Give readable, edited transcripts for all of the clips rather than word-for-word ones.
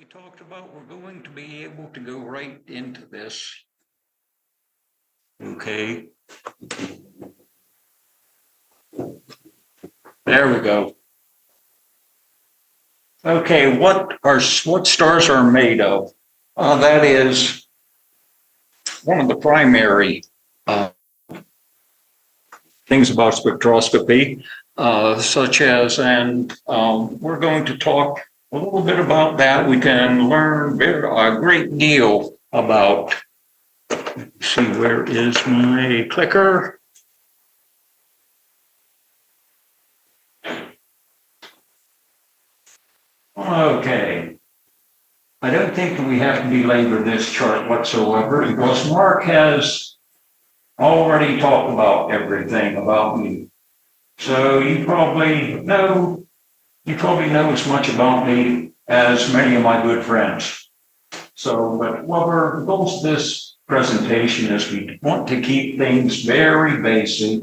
we talked about, we're going to be able to go right into this. Okay. There we go. Okay, what stars are made of? That is one of the primary things about spectroscopy, such as, and we're going to talk a little bit about that. We can learn a great deal about, see, where is my clicker? Okay. I don't think we have to belabor this chart whatsoever because Mark has already talked about everything about me. So you probably know as much about me as many of my good friends. So, but what our goal of this presentation is we want to keep things very basic.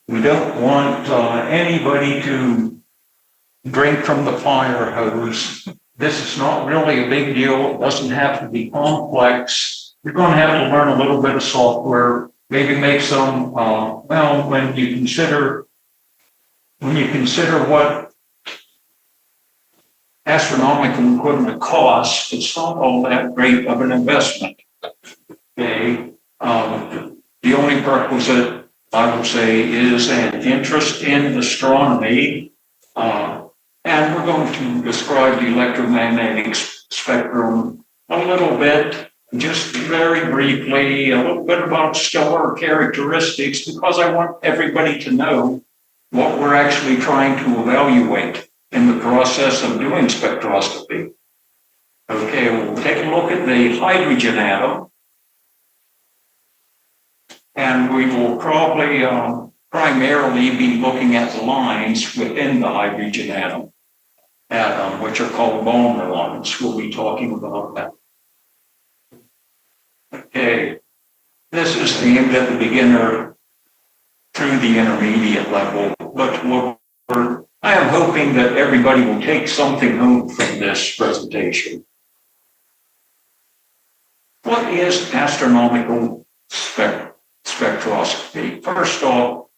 We don't want anybody to drink from the fire hose. This is not really a big deal. It doesn't have to be complex. You're going to have to learn a little bit of software, maybe make some, well, when you consider what astronomical equipment costs, it's not all that great of an investment. Okay. The only prerequisite, I would say, is an interest in astronomy. And we're going to describe the electromagnetic spectrum a little bit, just very briefly, a little bit about stellar characteristics, because I want everybody to know what we're actually trying to evaluate in the process of doing spectroscopy. Okay, we'll take a look at the hydrogen atom, and we will probably primarily be looking at the lines within the hydrogen atom, which are called Balmer lines. We'll be talking about that. Okay, this is aimed at the beginner through the intermediate level, but I am hoping that everybody will take something home from this presentation. What is astronomical spectroscopy? First off,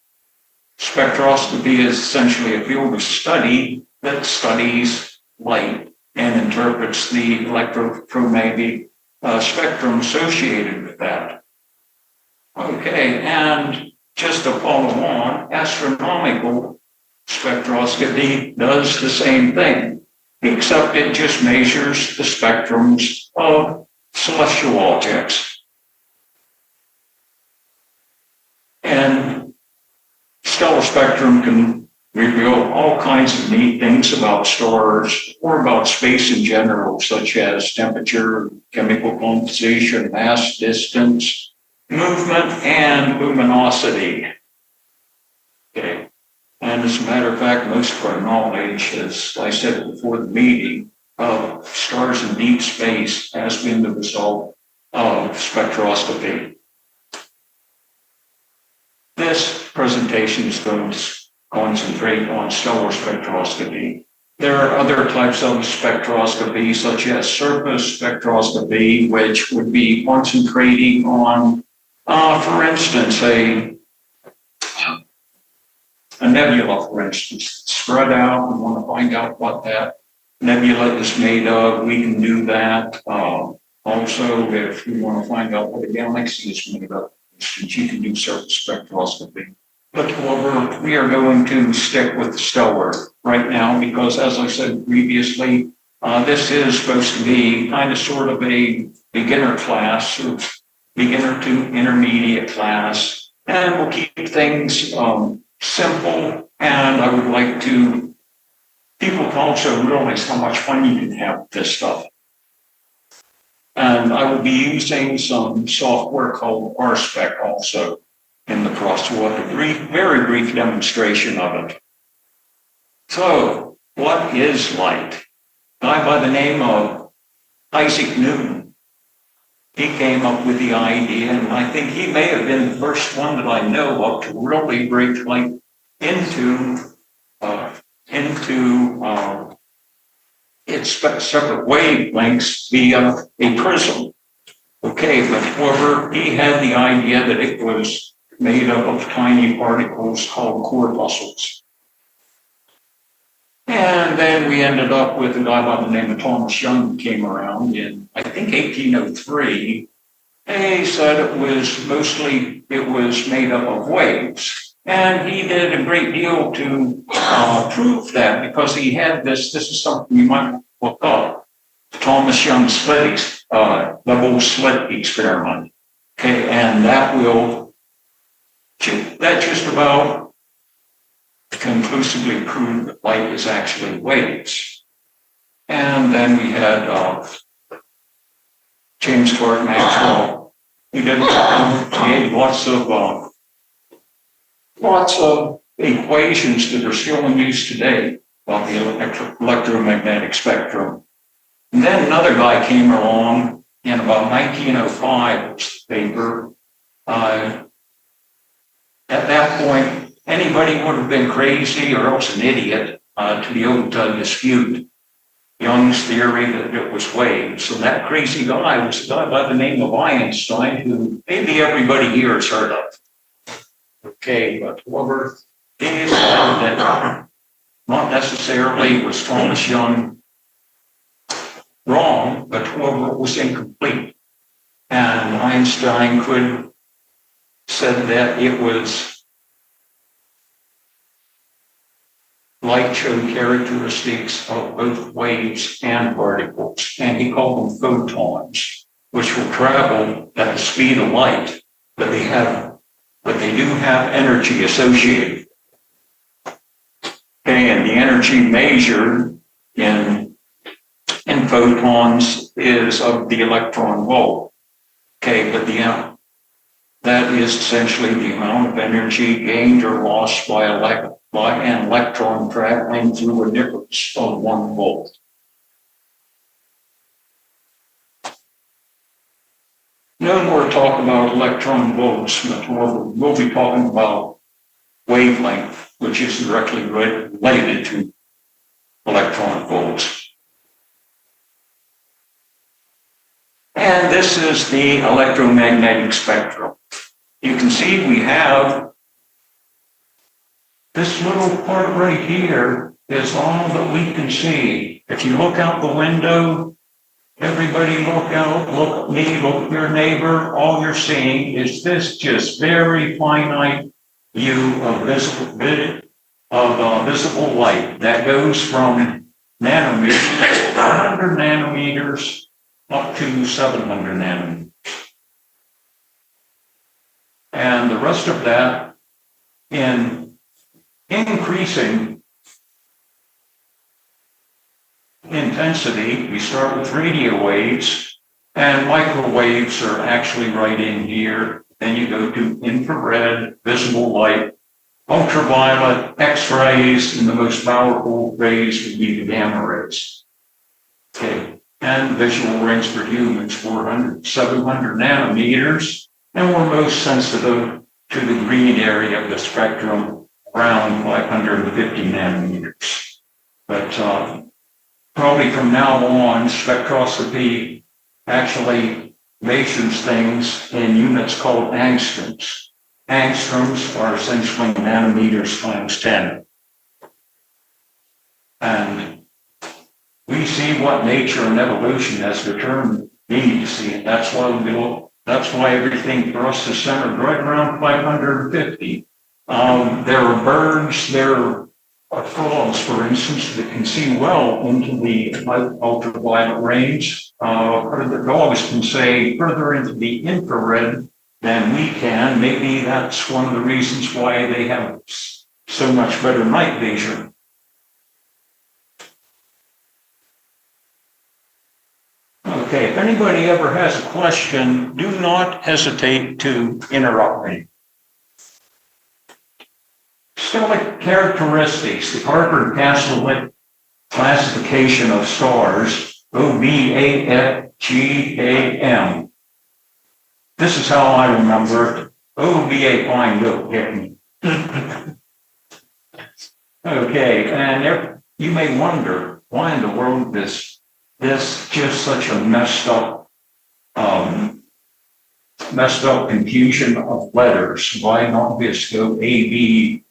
spectroscopy is essentially a field of study that studies light and interprets the electromagnetic spectrum associated with that. Okay, and just to follow on, astronomical spectroscopy does the same thing, except it just measures the spectrums of celestial objects. And stellar spectrum can reveal all kinds of neat things about stars or about space in general, such as temperature, chemical composition, mass, distance, movement, and luminosity. Okay. And as a matter of fact, most of our knowledge, as I said before the meeting, of stars in deep space has been the result of spectroscopy. This presentation is going to concentrate on stellar spectroscopy. There are other types of spectroscopy, such as surface spectroscopy, which would be concentrating on, for instance, a nebula, for instance, spread out. We want to find out what that nebula is made of. We can do that. Also, if we want to find out what a galaxy is made of, you can do surface spectroscopy. But however, we are going to stick with the stellar right now because, as I said previously, this is supposed to be kind of sort of a beginner class, or beginner to intermediate class, and we'll keep things simple. And I would like people to also realize how much fun you can have with this stuff. And I will be using some software called Barr also in the process. We'll have a very brief demonstration of it. So, what is light? A guy by the name of Isaac Newton. He came up with the idea, and I think he may have been the first one that I know of to really break light into its separate wavelengths via a prism. Okay, but however, he had the idea that it was made up of tiny particles called corpuscles. And then we ended up with a guy by the name of Thomas Young who came around in, I think, 1803. And he said it was made up of waves. And he did a great deal to prove that, because he had this is something you might look up, Thomas Young double slit experiment. Okay, and that just about conclusively proved that light is actually waves. And then we had James Clerk Maxwell. He gave lots of equations that are still in use today about the electromagnetic spectrum. And then another guy came along in about 1905, was the paper. At that point, anybody would have been crazy or else an idiot to be able to dispute Young's theory that it was waves. So that crazy guy was a guy by the name of Einstein, who maybe everybody here has heard of. Okay, but whoever he said that not necessarily was Thomas Young wrong, but whoever was incomplete. And Einstein said that it was light showed characteristics of both waves and particles, and he called them photons, which will travel at the speed of light, but they do have energy associated. Okay, and the energy measured in photons is of the electron volt. Okay, but that is essentially the amount of energy gained or lost by an electron traveling through a difference of 1 volt. No more talk about electron volts, but we'll be talking about wavelength, which is directly related to electron volts. And this is the electromagnetic spectrum. You can see we have this little part right here is all that we can see. If you look out the window, everybody look out, look at me, look at your neighbor, all you're seeing is this just very finite view of visible light that goes from nanometers, 100 nanometers, up to 700 nanometers. And the rest of that in increasing intensity. We start with radio waves, and microwaves are actually right in here. Then you go to infrared, visible light, ultraviolet, X-rays, and the most powerful rays would be the gamma rays. Okay, and visual range for humans, 400, 700 nanometers, and we're most sensitive to the green area of the spectrum, around 550 nanometers. But probably from now on, spectroscopy actually measures things in units called angstroms. Angstroms are essentially nanometers times 10. And we see what nature and evolution has determined we need to see, and that's why everything for us is centered right around 550. There are birds, there are frogs, for instance, that can see well into the ultraviolet range. The dogs can say further into the infrared than we can. Maybe that's one of the reasons why they have so much better night vision. Okay, if anybody ever has a question, do not hesitate to interrupt me. Stellar characteristics, the Harvard-Castle classification of stars, OBAFGAM. This is how I remember it. OBA fine note getting. Okay, and you may wonder, why in the world is this just such a messed up confusion of letters? Why not just go ABFGKMO?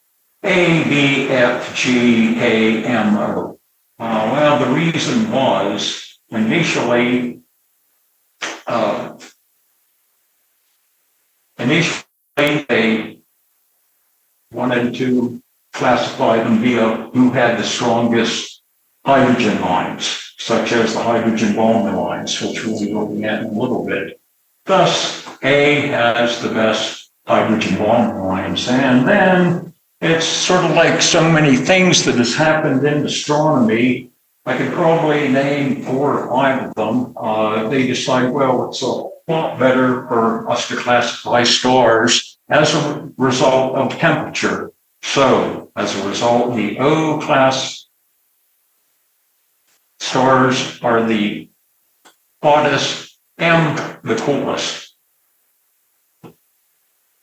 Well, the reason was initially they wanted to classify them via who had the strongest hydrogen lines, such as the hydrogen bonding lines, which we'll be looking at in a little bit. Thus, A has the best hydrogen bonding lines. And then it's sort of like so many things that has happened in astronomy. I could probably name 4 or 5 of them. They decide, well, it's a lot better for us to classify stars as a result of temperature. So, as a result, the O class stars are the hottest, M the coolest.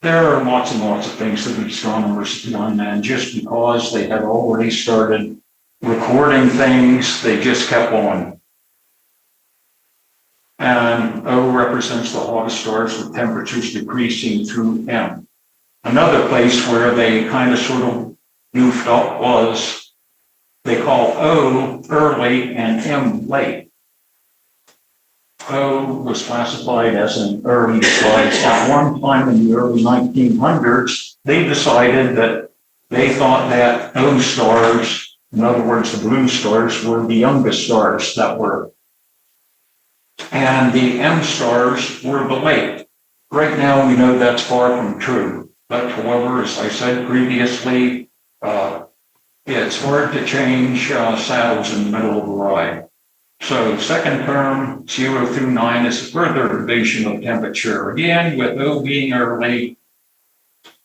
There are lots and lots of things that astronomers have done, and just because they had already started recording things, they just kept on. And O represents the hottest stars with temperatures decreasing through M. Another place where they kind of sort of goofed up was they call O early and M late. O was classified as an early star. At one time in the early 1900s, they decided that they thought that O stars, in other words, the blue stars, were the youngest stars that were. And the M stars were the late. Right now, we know that's far from true. But however, as I said previously, it's hard to change saddles in the middle of a ride. So second term, 0 through 9, is a further division of temperature, again with O being early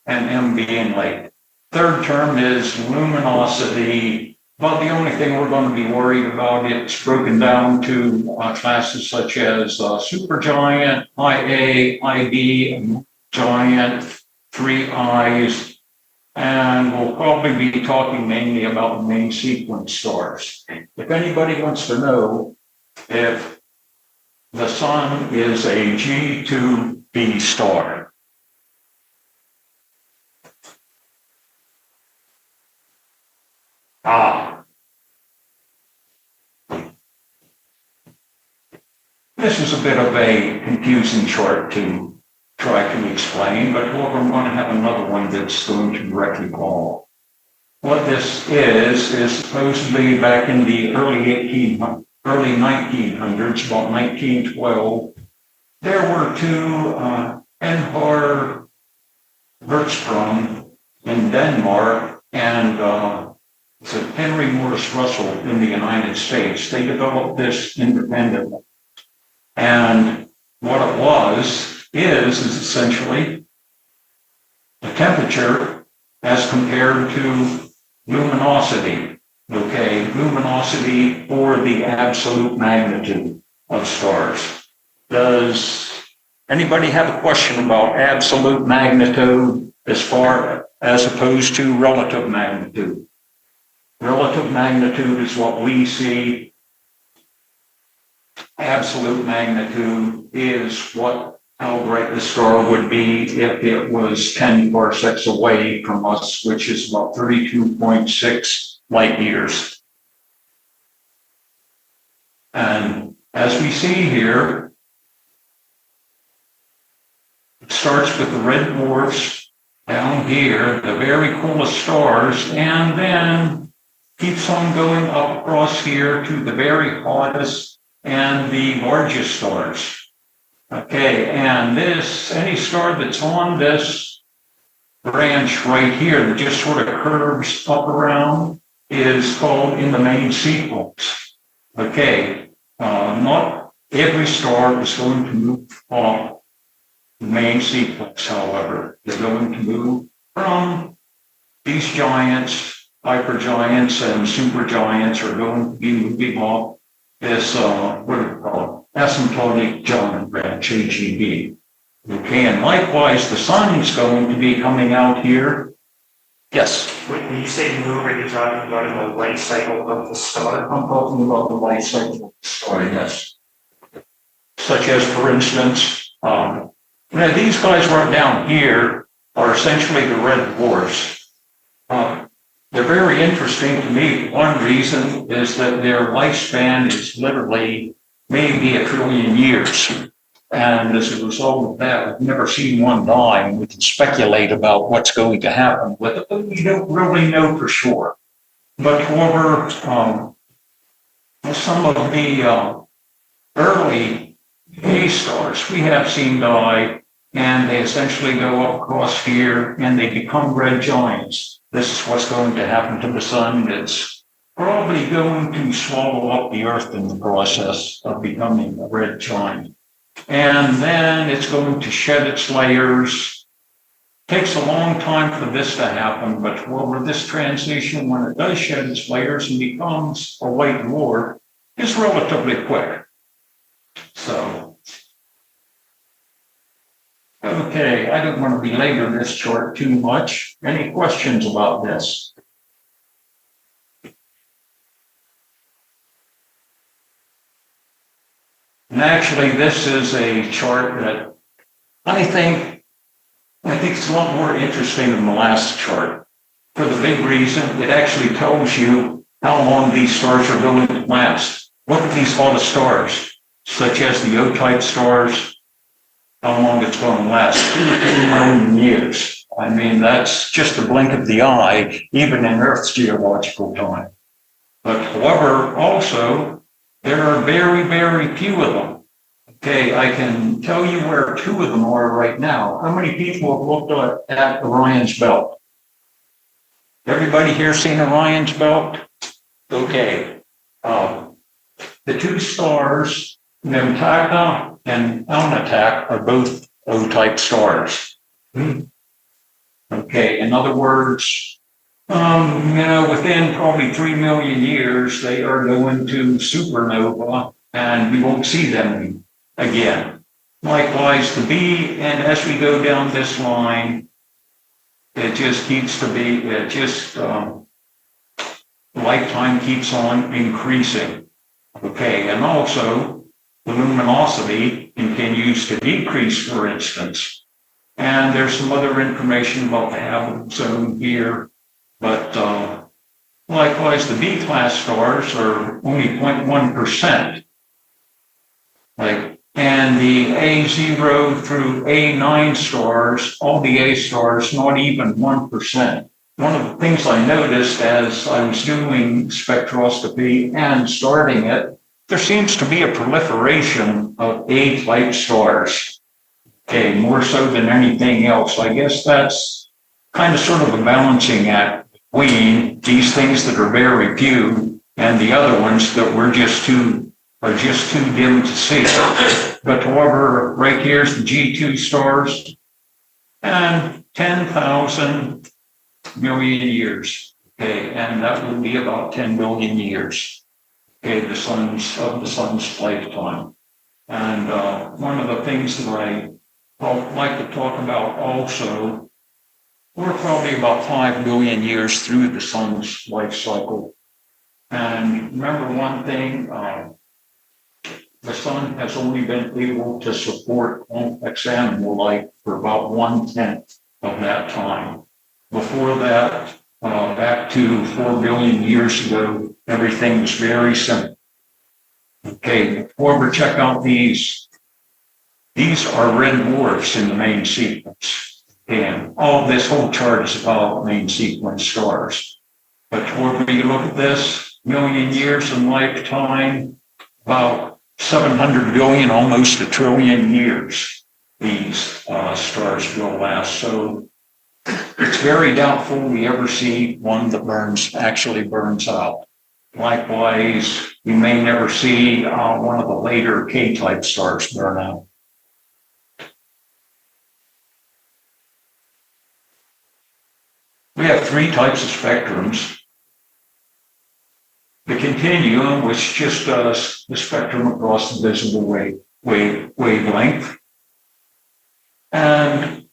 and M being late. Third term is luminosity. But the only thing we're going to be worried about, it's broken down to classes such as supergiant, IA, IB, giant, 3 I's, and we'll probably be talking mainly about the main sequence stars. If anybody wants to know if the sun is a G2b star, this is a bit of a confusing chart to try to explain, but however, I'm going to have another one that's going to directly follow. What this is supposedly back in the early 1900s, about 1912, there were 2 Enhar Bergstrom in Denmark and Henry Morris Russell in the United States. They developed this independently. And what it is essentially the temperature as compared to luminosity. Okay, luminosity or the absolute magnitude of stars. Does anybody have a question about absolute magnitude as opposed to relative magnitude? Relative magnitude is what we see. Absolute magnitude is how bright the star would be if it was 10 parsecs away from us, which is about 32.6 light years. And as we see here, it starts with the red dwarfs down here, the very coolest stars, and then keeps on going up across here to the very hottest and the largest stars. Okay, and any star that's on this branch right here that just sort of curves up around is called in the main sequence. Okay, not every star is going to move off the main sequence, however. They're going to move from these giants, hypergiants, and supergiants are going to be moving off this, what do we call it? Asymptotic giant branch, AGB. Okay, and likewise, the sun is going to be coming out here Yes, When you say move, are you talking about in the life cycle of the star? I'm talking about the life cycle of the star, yes. Such as, for instance, these guys right down here are essentially the red dwarfs. They're very interesting to me. One reason is that their lifespan is literally maybe 1 trillion years. And as a result of that, we've never seen one die, and we can speculate about what's going to happen with it, but we don't really know for sure. But however, some of the early A stars we have seen die, and they essentially go up across here and they become red giants. This is what's going to happen to the sun. It's probably going to swallow up the Earth in the process of becoming a red giant. And then it's going to shed its layers. Takes a long time for this to happen, but however, this transition, when it does shed its layers and becomes a white dwarf, is relatively quick. So, okay, I don't want to belabor this chart too much. Any questions about this? And actually, this is a chart that I think it's a lot more interesting than the last chart. For the big reason, it actually tells you how long these stars are going to last. Look at these lot of stars, such as the O-type stars, how long it's going to last, 2 million years. I mean, that's just a blink of the eye, even in Earth's geological time. But however, also, there are very, very few of them. Okay, I can tell you where 2 of them are right now. How many people have looked at Orion's belt? Everybody here seen Orion's belt? Okay. The 2 stars, Nemtaka and Alnitak, are both O-type stars. Okay, in other words, within probably 3 million years, they are going to supernova and we won't see them again. Likewise, the B, and as we go down this line, it just keeps to be, lifetime keeps on increasing. Okay, and also the luminosity continues to decrease, for instance. And there's some other information about the habitable zone here, but likewise, the B-class stars are only 0.1%. And the A0 through A9 stars, all the A stars, not even 1%. One of the things I noticed as I was doing spectroscopy and starting it, there seems to be a proliferation of A-type stars. Okay, more so than anything else. I guess that's kind of sort of a balancing act between these things that are very few and the other ones that are just too dim to see. But however, right here's the G2 stars, and 10,000 million years. Okay, and that would be about 10 billion years. Okay, the sun's lifetime. And one of the things that I like to talk about also, we're probably about 5 billion years through the sun's life cycle. And remember one thing, the sun has only been able to support complex animal life for about 1/10 of that time. Before that, back to 4 billion years ago, everything was very simple. Okay, however, check out these. These are red dwarfs in the main sequence. And all this whole chart is about main sequence stars. But however you look at this, million years in lifetime, about 700 billion, almost 1 trillion years, these stars will last. So it's very doubtful we ever see one that actually burns out. Likewise, we may never see one of the later K-type stars burn out. We have 3 types of spectrums. The continuum, which just does the spectrum across the visible wavelength. And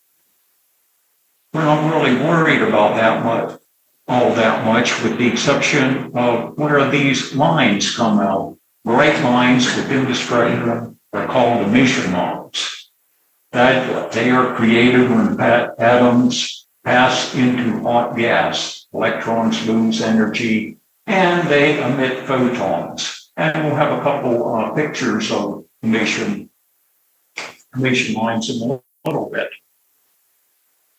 we're not really worried about that much, all that much, with the exception of where these lines come out. Bright lines within the spectrum are called emission lines. That they are created when atoms pass into hot gas. Electrons lose energy and they emit photons. And we'll have a couple pictures of emission lines in a little bit.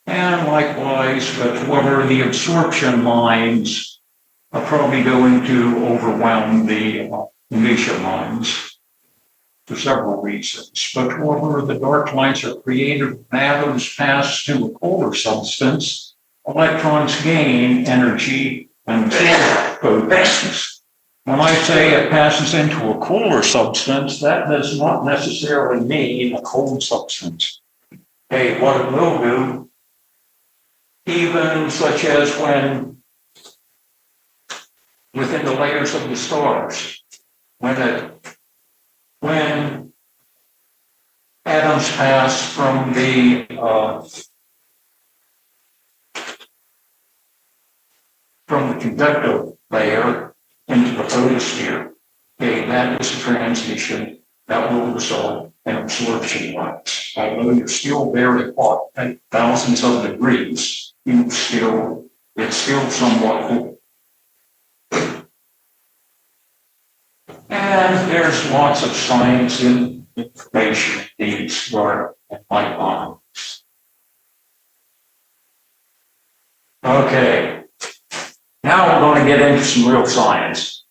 And likewise, whether the absorption lines are probably going to overwhelm the emission lines for several reasons. But whether the dark lines are created when atoms pass to a colder substance, electrons gain energy and absorb photons. When I say it passes into a cooler substance, that does not necessarily mean a cold substance. Okay, what it will do, even such as when within the layers of the stars, when atoms pass from the conductive layer into the photosphere, okay, that is a transition that will result in absorption lines. Although you're still very hot at thousands of degrees, it's still somewhat cool. And there's lots of science and information in these dark and light lines. Okay, now we're going to get into some real science.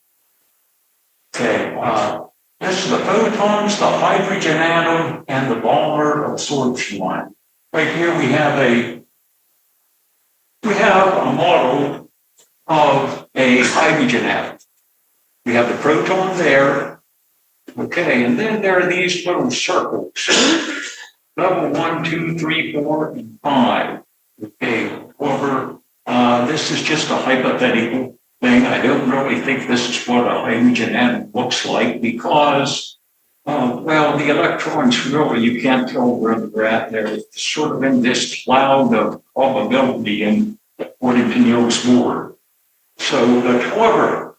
Okay, this is the photons, the hydrogen atom, and the Barr absorption line. Right here we have a model of a hydrogen atom. We have the proton there, okay, and then there are these little circles, level 1, 2, 3, 4, and 5. Okay, however, this is just a hypothetical thing. I don't really think this is what a hydrogen atom looks like because, well, the electrons really, you can't tell where they're at. They're sort of in this cloud of probability, and according to Niels Bohr. So, but however,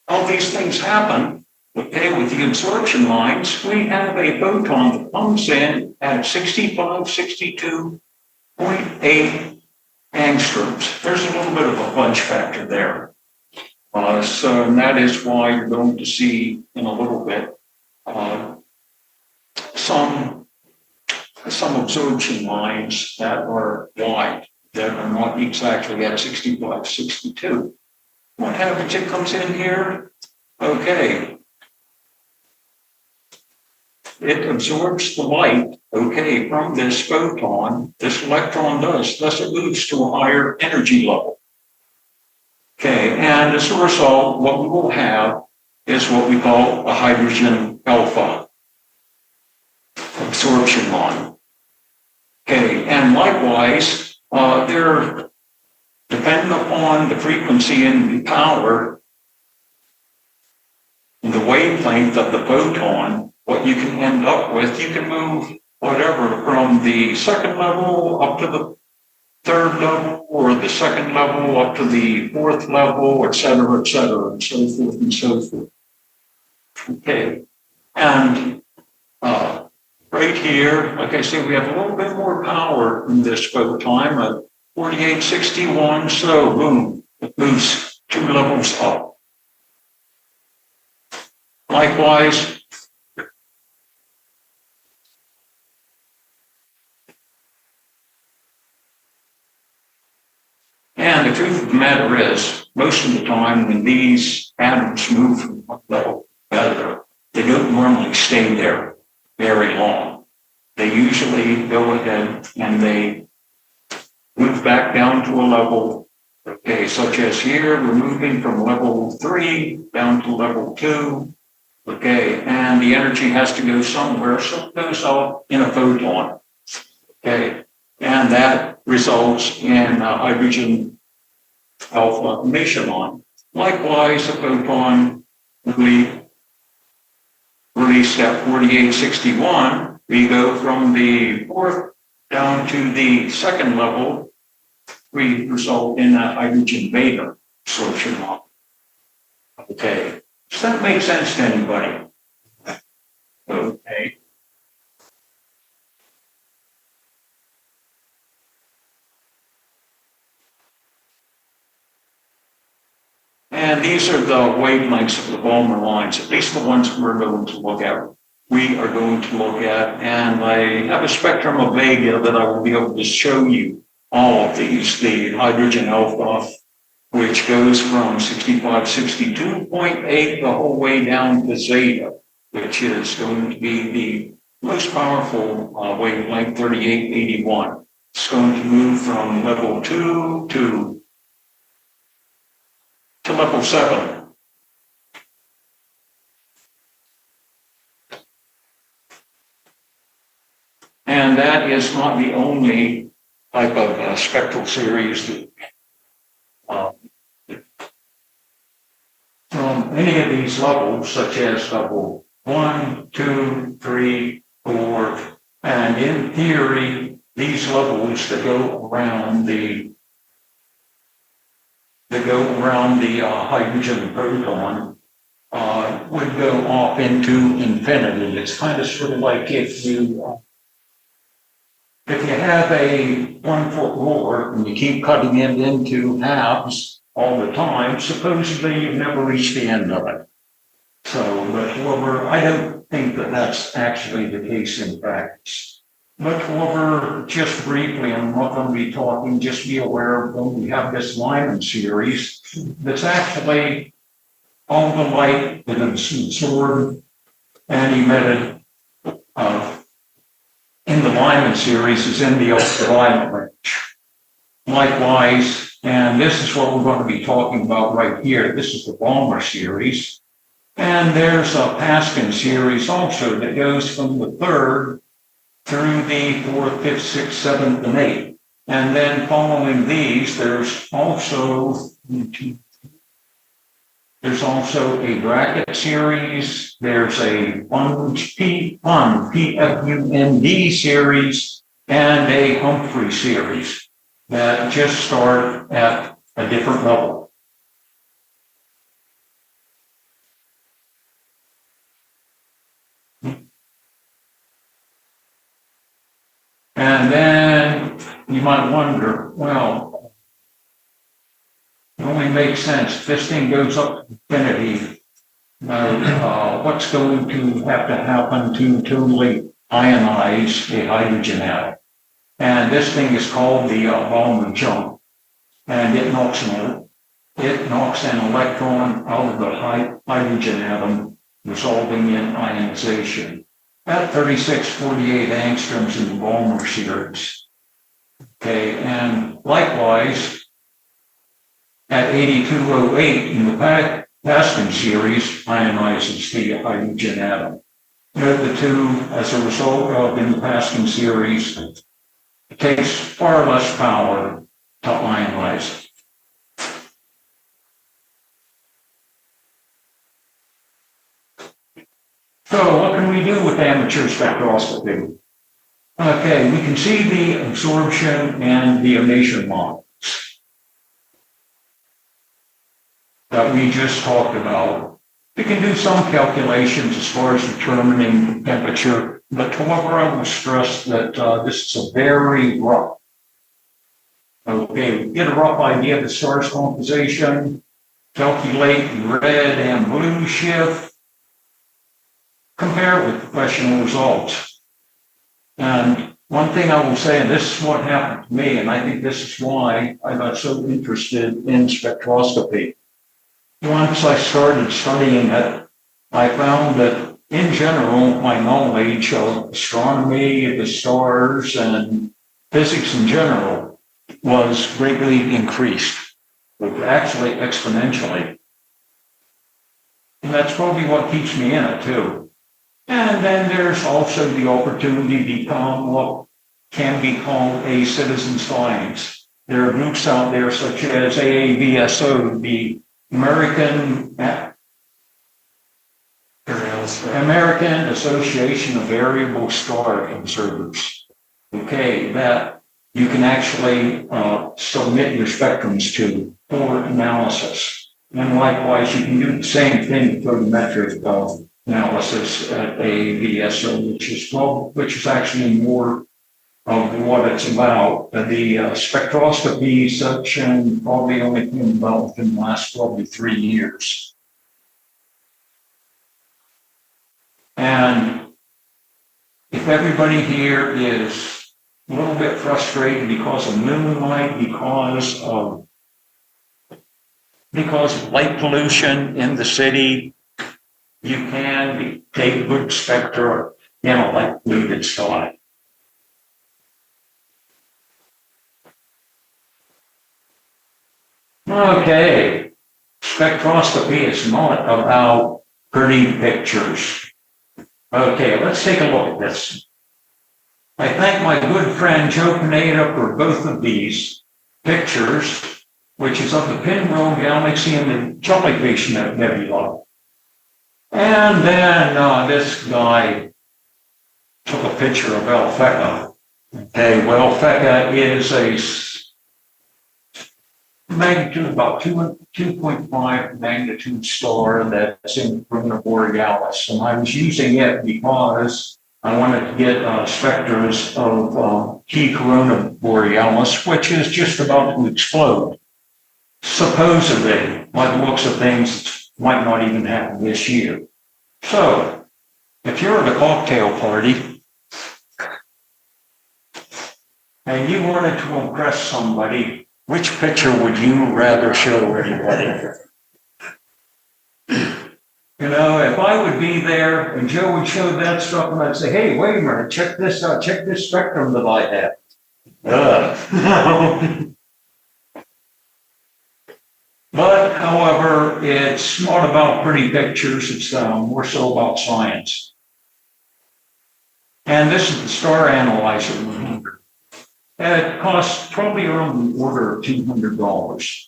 all these things happen, okay, with the absorption lines. We have a photon that comes in at 65, 62.8 angstroms. There's a little bit of a fudge factor there. So that is why you're going to see in a little bit some absorption lines that are wide, that are not exactly at 65, 62. What happens? It comes in here. Okay. It absorbs the light, okay, from this photon. This electron does. Thus, it moves to a higher energy level. Okay, and as a result, what we will have is what we call a hydrogen alpha absorption line. Okay, and likewise, they're dependent upon the frequency and the power and the wavelength of the photon, what you can end up with. You can move whatever from the second level up to the third level, or the second level up to the fourth level, et cetera, and so forth and so forth. Okay, and right here, like I say, we have a little bit more power in this photon at 4861, so boom, it moves 2 levels up. Likewise, and the truth of the matter is, most of the time when these atoms move from one level to another, they don't normally stay there very long. They usually go ahead and they move back down to a level, okay, such as here, we're moving from level 3 down to level 2, okay, and the energy has to go somewhere, so it goes out in a photon, okay, and that results in hydrogen alpha emission line. Likewise, a photon released at 4861, we go from the fourth down to the second level, we result in a hydrogen vapor absorption model. Okay, does that make sense to anybody? Okay. And these are the wavelengths of the Balmer lines, at least the ones we're going to look at. We are going to look at, and I have a spectrum of Vega that I will be able to show you all of these. The hydrogen alpha, which goes from 65, 62.8 the whole way down to zeta, which is going to be the most powerful wavelength, 3881. It's going to move from level 2 to level 7. And that is not the only type of spectral series that from any of these levels, such as level 1, 2, 3, 4, and in theory, these levels that go around the hydrogen proton would go off into infinity. It's kind of sort of like if you have a 1 foot ruler and you keep cutting it into halves all the time, supposedly you never reach the end of it. So, but however, I don't think that that's actually the case in practice. But however, just briefly, I'm not going to be talking, just be aware of when we have this Lyman series, that's actually all the light that is absorbed and emitted in the Lyman series is in the ultraviolet range. Likewise, and this is what we're going to be talking about right here. This is the Balmer series. And there's a Paskin series also that goes from the 3rd through the 4th, 5th, 6th, 7th, and 8th. And then following these, there's also a bracket series, there's a Fund PFUND series, and a Humphrey series that just start at a different level. And then you might wonder, well, it only makes sense. If this thing goes up to infinity, what's going to have to happen to totally ionize a hydrogen atom? And this thing is called the Balmer jump. And it knocks an electron out of the hydrogen atom, resulting in ionization at 3648 angstroms in the Balmer series. Okay, and likewise, at 8208 in the Paskin series, ionizes the hydrogen atom. Note the two, as a result of in the Paskin series, it takes far less power to ionize it. So what can we do with amateur spectroscopy? Okay, we can see the absorption and the emission models that we just talked about. We can do some calculations as far as determining temperature, but however, I will stress that this is a very rough. Okay, get a rough idea of the star's composition, calculate red and blue shift, compare it with professional results. And one thing I will say, and this is what happened to me, and I think this is why I got so interested in spectroscopy. Once I started studying it, I found that in general, my knowledge of astronomy, the stars, and physics in general was greatly increased, actually exponentially. And that's probably what keeps me in it too. And then there's also the opportunity to become what can be called a citizen science. There are groups out there such as AAVSO, the American Association of Variable Star Observers. okay, that you can actually submit your spectrums to for analysis. And likewise, you can do the same thing for photometric analysis at AVSO, which is actually more of what it's about. The spectroscopy section probably only came about within the last probably 3 years. And if everybody here is a little bit frustrated because of moonlight, because of light pollution in the city, you can take good spectra in a light polluted sky. Okay, spectroscopy is not about pretty pictures. Okay, let's take a look at this. I thank my good friend Joe Pineda for both of these pictures, which is of the Pinwheel Galaxy and the Jellyfish Nebula. And then this guy took a picture of Alphecca. Okay, well, Alphecca is a magnitude about 2.5 magnitude star that's in Corona Borealis. And I was using it because I wanted to get spectras of T Corona Borealis, which is just about to explode. Supposedly, by the looks of things, might not even happen this year. So, if you're at a cocktail party and you wanted to impress somebody, which picture would you rather show everybody? You know, if I would be there and Joe would show that stuff and I'd say, hey, wait a minute, check this spectrum that I have. But, however, it's not about pretty pictures, it's more so about science. And this is the Star Analyzer 100. It costs probably around the order of $200.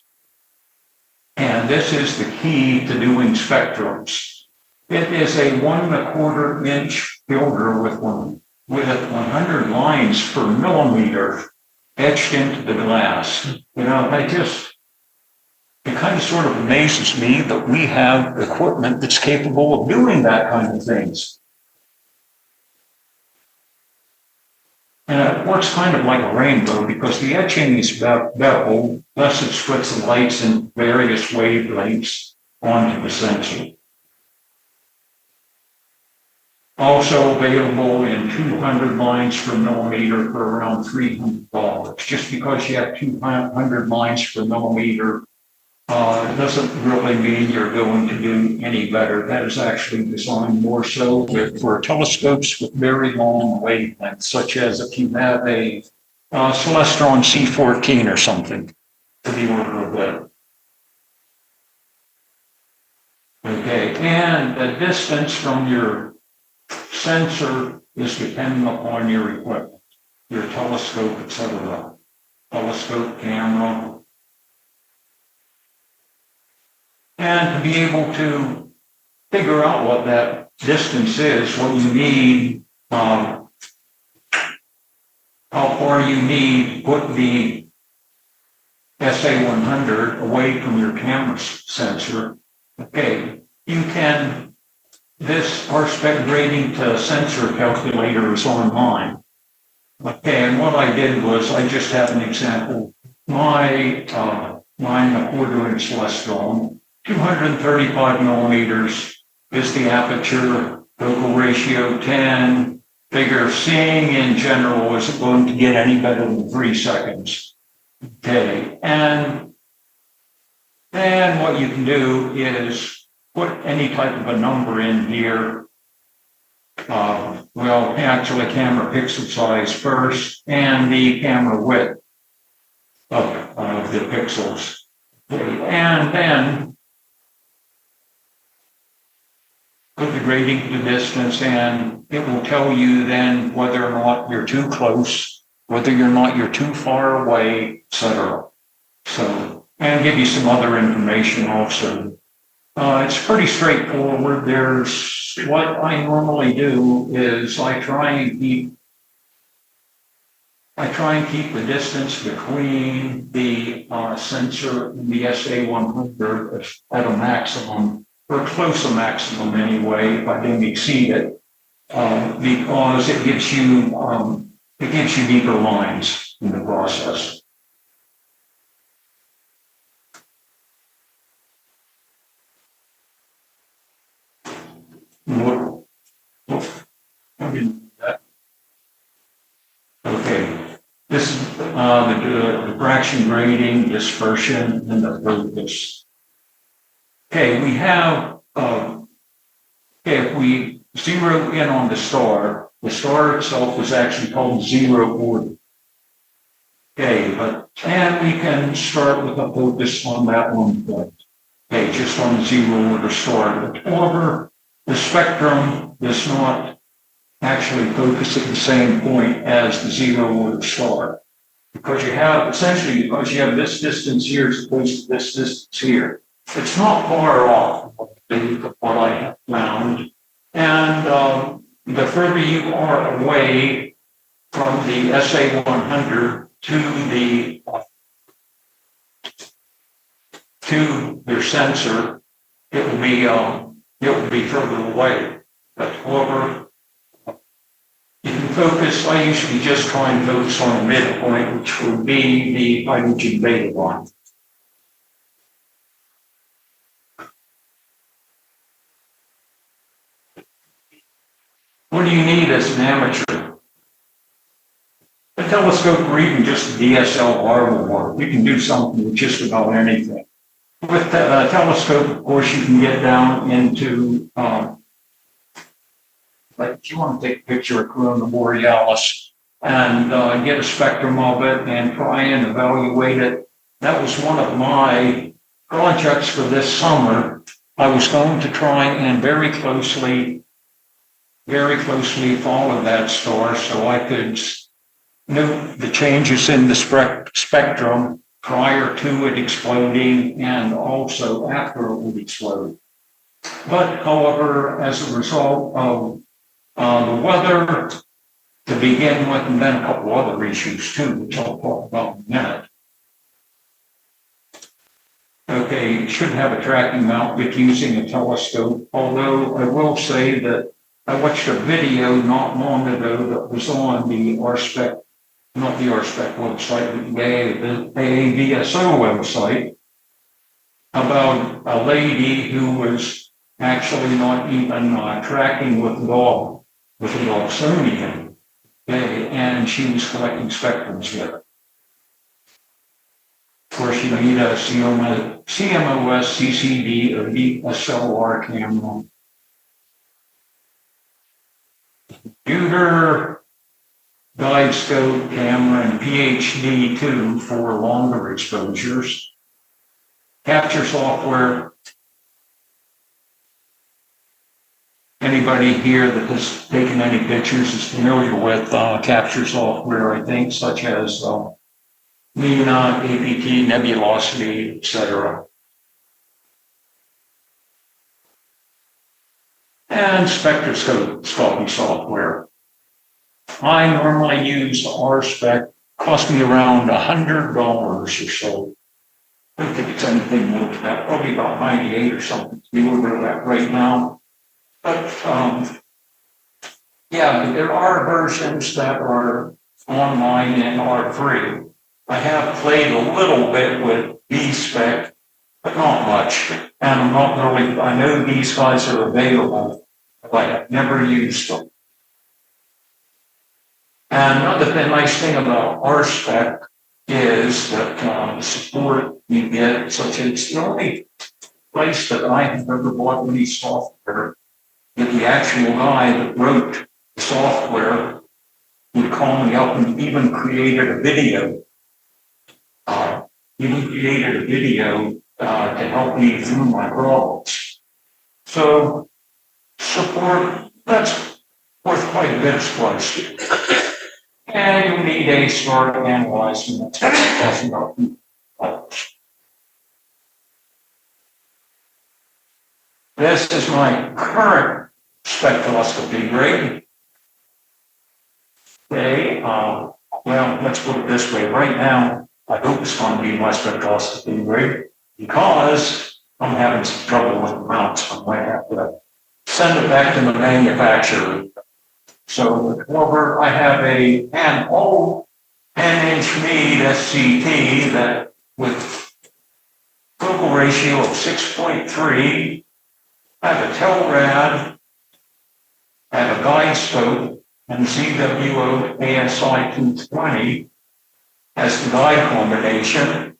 And this is the key to doing spectrums. It is a 1¼ inch filter with 100 lines per millimeter etched into the glass. You know, it kind of sort of amazes me that we have equipment that's capable of doing that kind of things. And it works kind of like a rainbow because the etching is bevel, thus it splits the lights in various wavelengths onto the sensor. Also available in 200 lines per millimeter for around $300. Just because you have 200 lines per millimeter doesn't really mean you're going to do any better. That is actually designed more so for telescopes with very long wavelengths, such as if you have a Celestron C14 or something, to the order of that. Okay, and the distance from your sensor is dependent upon your equipment, your telescope, etc. Telescope, camera. And to be able to figure out what that distance is, what you need, how far you need, put the SA100 away from your camera sensor. Okay, you can, our spec grading to sensor calculator is online. Okay, and what I did was I just have an example. My 9¼ inch Celestron, 235 millimeters is the aperture, focal ratio 10. Figure seeing in general isn't going to get any better than 3 seconds. Okay, and what you can do is put any type of a number in here. Well, actually camera pixel size first and the camera width of the pixels. Okay, and then put the grading to distance, and it will tell you then whether or not you're too close, whether or not you're too far away, etc. So, and give you some other information also. It's pretty straightforward. What I normally do is I try and keep I try and keep the distance between the sensor and the SA100 at a maximum, or close to maximum anyway, if I didn't exceed it, because it gives you deeper lines in the process. I didn't do that. Okay, this is the diffraction grading, dispersion, and the focus. Okay, we have, if we zero in on the star itself is actually called zero order. Okay, and we can start with a focus on that one point. Okay, just on the zero order star. However, the spectrum does not actually focus at the same point as the zero order star. Because you have this distance here as opposed to this distance here. It's not far off of what I have found. And the further you are away from the SA100 to their sensor, it will be further away. But however, you can focus. I usually just try and focus on the midpoint, which would be the hydrogen beta bond. What do you need as an amateur? A telescope or even just a DSLR will work. You can do something with just about anything. With a telescope, of course, you can get down into, like if you want to take a picture of Corona Borealis and get a spectrum of it and try and evaluate it. That was one of my projects for this summer. I was going to try and very closely follow that star so I could note the changes in the spectrum prior to it exploding and also after it would explode. But however, as a result of the weather to begin with, and then a couple other issues too, which I'll talk about in a minute. Okay, you should have a tracking mount with using a telescope, although I will say that I watched a video not long ago that was on the RSpec, not the RSpec website, but the AAVSO website, about a lady who was actually not even tracking with the Smithsonian, okay, and she was collecting spectrums with it. Of course, you need a CMOS, CCD, or DSLR camera. Computer, guide scope, camera, and PhD too for longer exposures. Capture software. Anybody here that has taken any pictures is familiar with capture software, I think, such as Luna, APT, Nebulosity, etc. And spectroscopy software. I normally use the RSpec, cost me around $100 or so. I don't think it's anything more than that, probably about 98 or something to be over that right now. But yeah, there are versions that are online and are free. I have played a little bit with VSpec, but not much. And I'm not really, I know these guys are available, but I've never used them. And another nice thing about RSpec is that the support you get, such as it's the only place that I have ever bought any software that the actual guy that wrote the software would call me up and even created a video. To help me through my problems. So support, that's worth quite a bit of splice. And you need a smart analyzing $10,000. This is my current spectroscopy grade. Okay, well, let's put it this way, right now, I hope it's going to be my spectroscopy rig because I'm having some trouble with the mounts. I might have to send it back to the manufacturer. So, however, I have an old 10-inch lead SCT that with focal ratio of 6.3, I have a Telrad, I have a guide scope, and ZWO ASI 220 as the guide combination.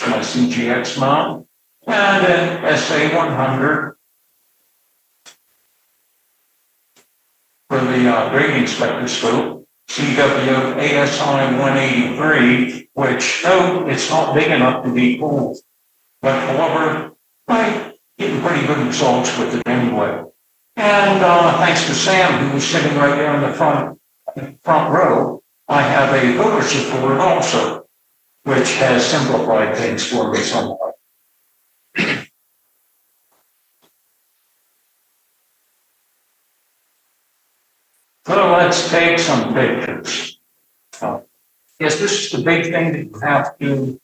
My CGX mount, and an SA 100 for the grading spectroscope, CW ASI 183, which, no, it's not big enough to be cool, but however, I'm getting pretty good results with it anyway. And thanks to Sam, who was sitting right there in the front row, I have a voter support also, which has simplified things for me somewhat. So let's take some pictures. Yes, this is the big thing that you have to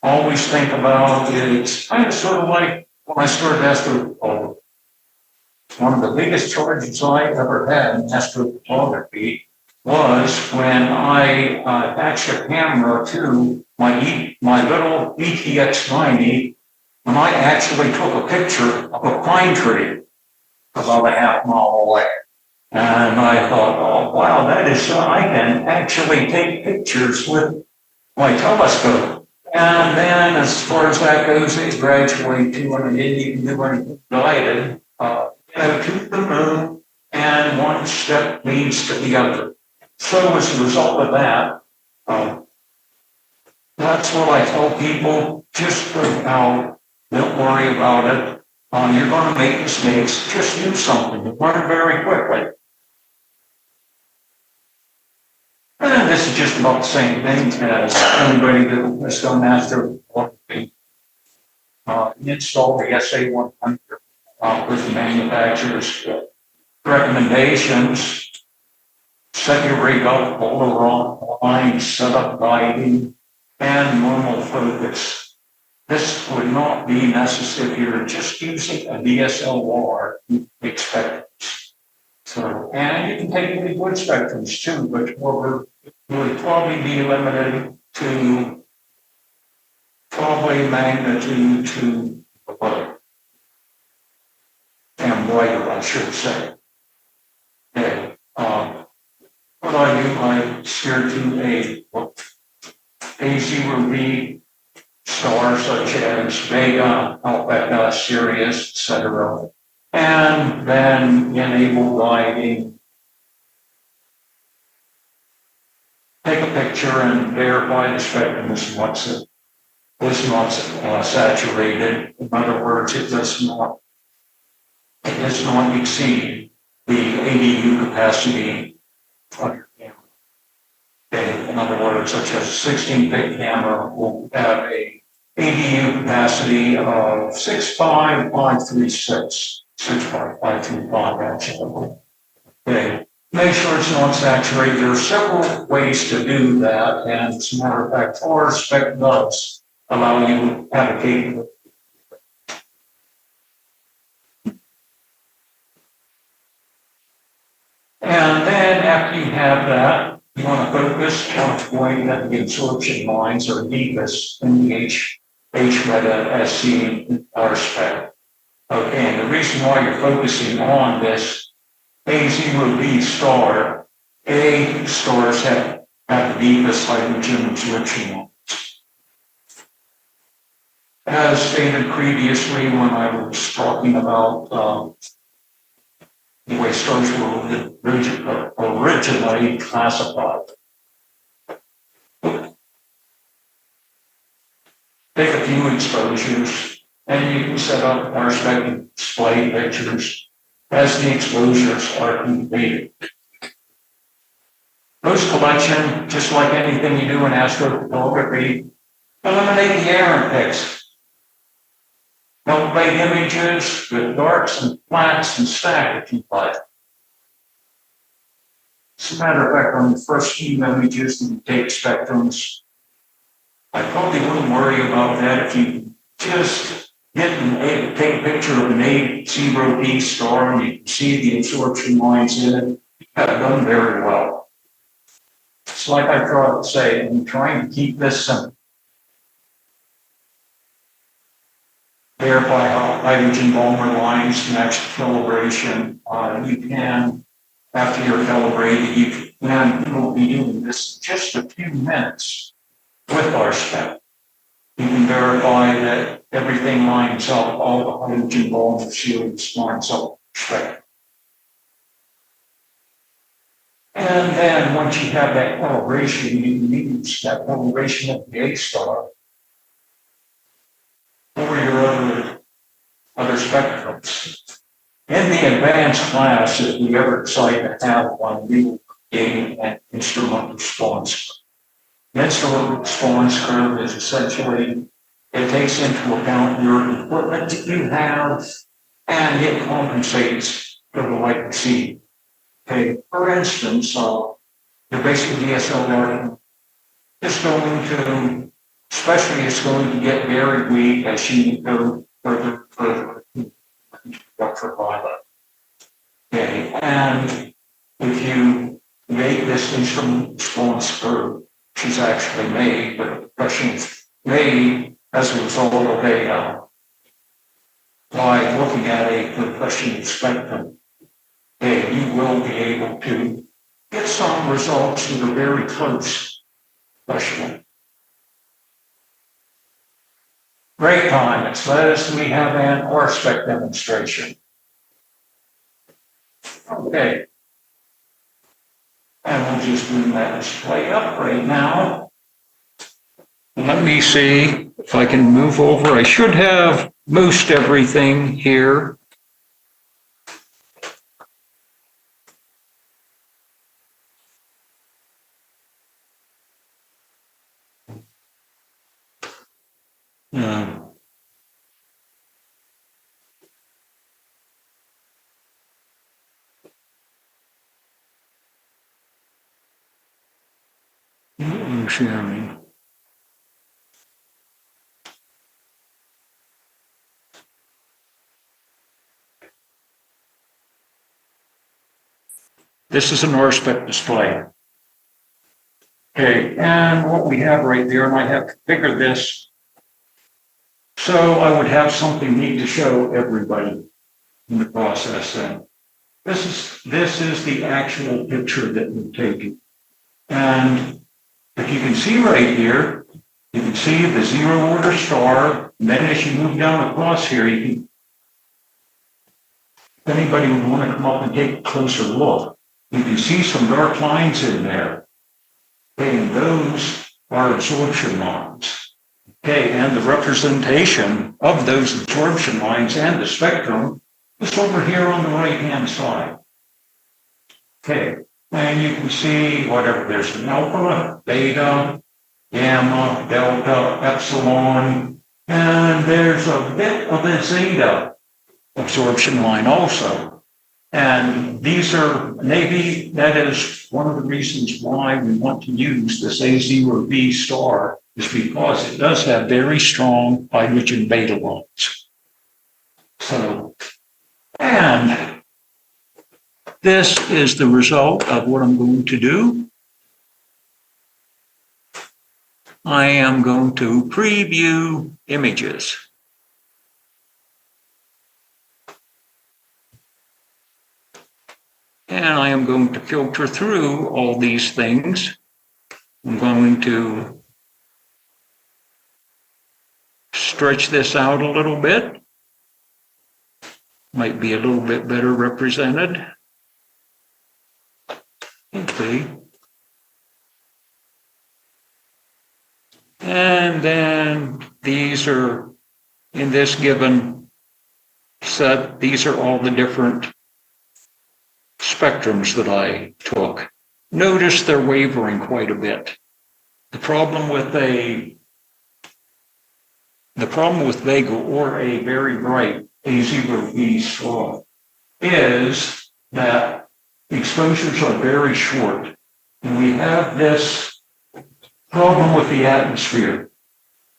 always think about. It's kind of sort of like when I started astrophotography. One of the biggest charges I ever had in astrophotography was when I attached a camera to my little ETX 90, when I actually took a picture of a pine tree about a half mile away. And I thought, oh, wow, that is, I can actually take pictures with my telescope. And then as far as that goes, they graduate to an Indian doing guided, to the moon, and one step leads to the other. So as a result of that, that's what I tell people, just put it out, don't worry about it. You're going to make mistakes, just do something, learn very quickly. And this is just about the same thing as anybody that has done astrophotography. Install the SA 100 with the manufacturer's recommendations. Set your rig up, hold the wrong line, set up guiding, and normal focus. This would not be necessary if you're just using a DSLR. You expect it. So, and you can take really good spectrums too, but what would probably be limited to probably magnitude to and brighter, I should say. Okay. What I do, I steer to a zero-B star such as Vega, Alpha, Sirius, etc. And then enable guiding. Take a picture and verify the spectrum is not saturated. In other words, it does not exceed the ADU capacity of your camera. Okay. In other words, such as a 16-bit camera will have a ADU capacity of 65536, 65525 actually. Okay. Make sure it's not saturated. There are several ways to do that, and as a matter of fact, our spec does allow you to have a capability. And then after you have that, you want to focus on point that the absorption lines are deepest in the H meta SC R spec. Okay, and the reason why you're focusing on this A0B star, A stars have the deepest hydrogen absorption lines. As stated previously when I was talking about the way stars were originally classified. Take a few exposures, and you can set up our spectrum display pictures as the exposures are completed. Post collection, just like anything you do in astrophotography, eliminate the errant pics. Elevate images with darks and flats and stack if you like. As a matter of fact, on the first few images that you take spectrums, I probably wouldn't worry about that if you just take a picture of an A0B star and you can see the absorption lines in it. You have done very well. It's like I try to say, I'm trying to keep this simple. Verify how hydrogen Balmer lines match the calibration. You can, after you're calibrated, you will be doing this in just a few minutes with our spec. You can verify that everything lines up, all the hydrogen Balmer shields lines up. And then once you have that calibration, you can use that calibration of the A star over your other spectrums. In the advanced class, if we ever decide to have one, we will gain an instrument response. The instrument response curve is essentially, it takes into account your equipment that you have, and it compensates for the light received. Okay, for instance, your basic DSLR is going to, especially it's going to get very weak as you go further ultraviolet. Okay, and if you make this instrument response curve, which is actually made, but the question is made as a result of by looking at a professional spectrum, okay, you will be able to get some results that are very close, especially. Great time. It says we have an R-spec demonstration. Okay. And we'll just bring that display up right now. Let me see if I can move over. I should have most everything here. Sharing. This is an R-spec display. Okay, and what we have right there, and I have configured this, so I would have something neat to show everybody in the process then. This is the actual picture that we're taking. And if you can see right here, you can see the zero order star, and then as you move down across here, you can, if anybody would want to come up and take a closer look, you can see some dark lines in there. And those are absorption lines. Okay, and the representation of those absorption lines and the spectrum is over here on the right-hand side. Okay, and you can see whatever, there's an alpha, beta, gamma, delta, epsilon, and there's a bit of a zeta absorption line also. And these are, maybe that is one of the reasons why we want to use this A0B star, is because it does have very strong hydrogen beta lines. So, and this is the result of what I'm going to do. I am going to preview images. And I am going to filter through all these things. I'm going to stretch this out a little bit. Might be a little bit better represented. Okay. And then these are, in this given set, these are all the different spectrums that I took. Notice they're wavering quite a bit. The problem with Vega or a very bright A0B star is that the exposures are very short. And we have this problem with the atmosphere.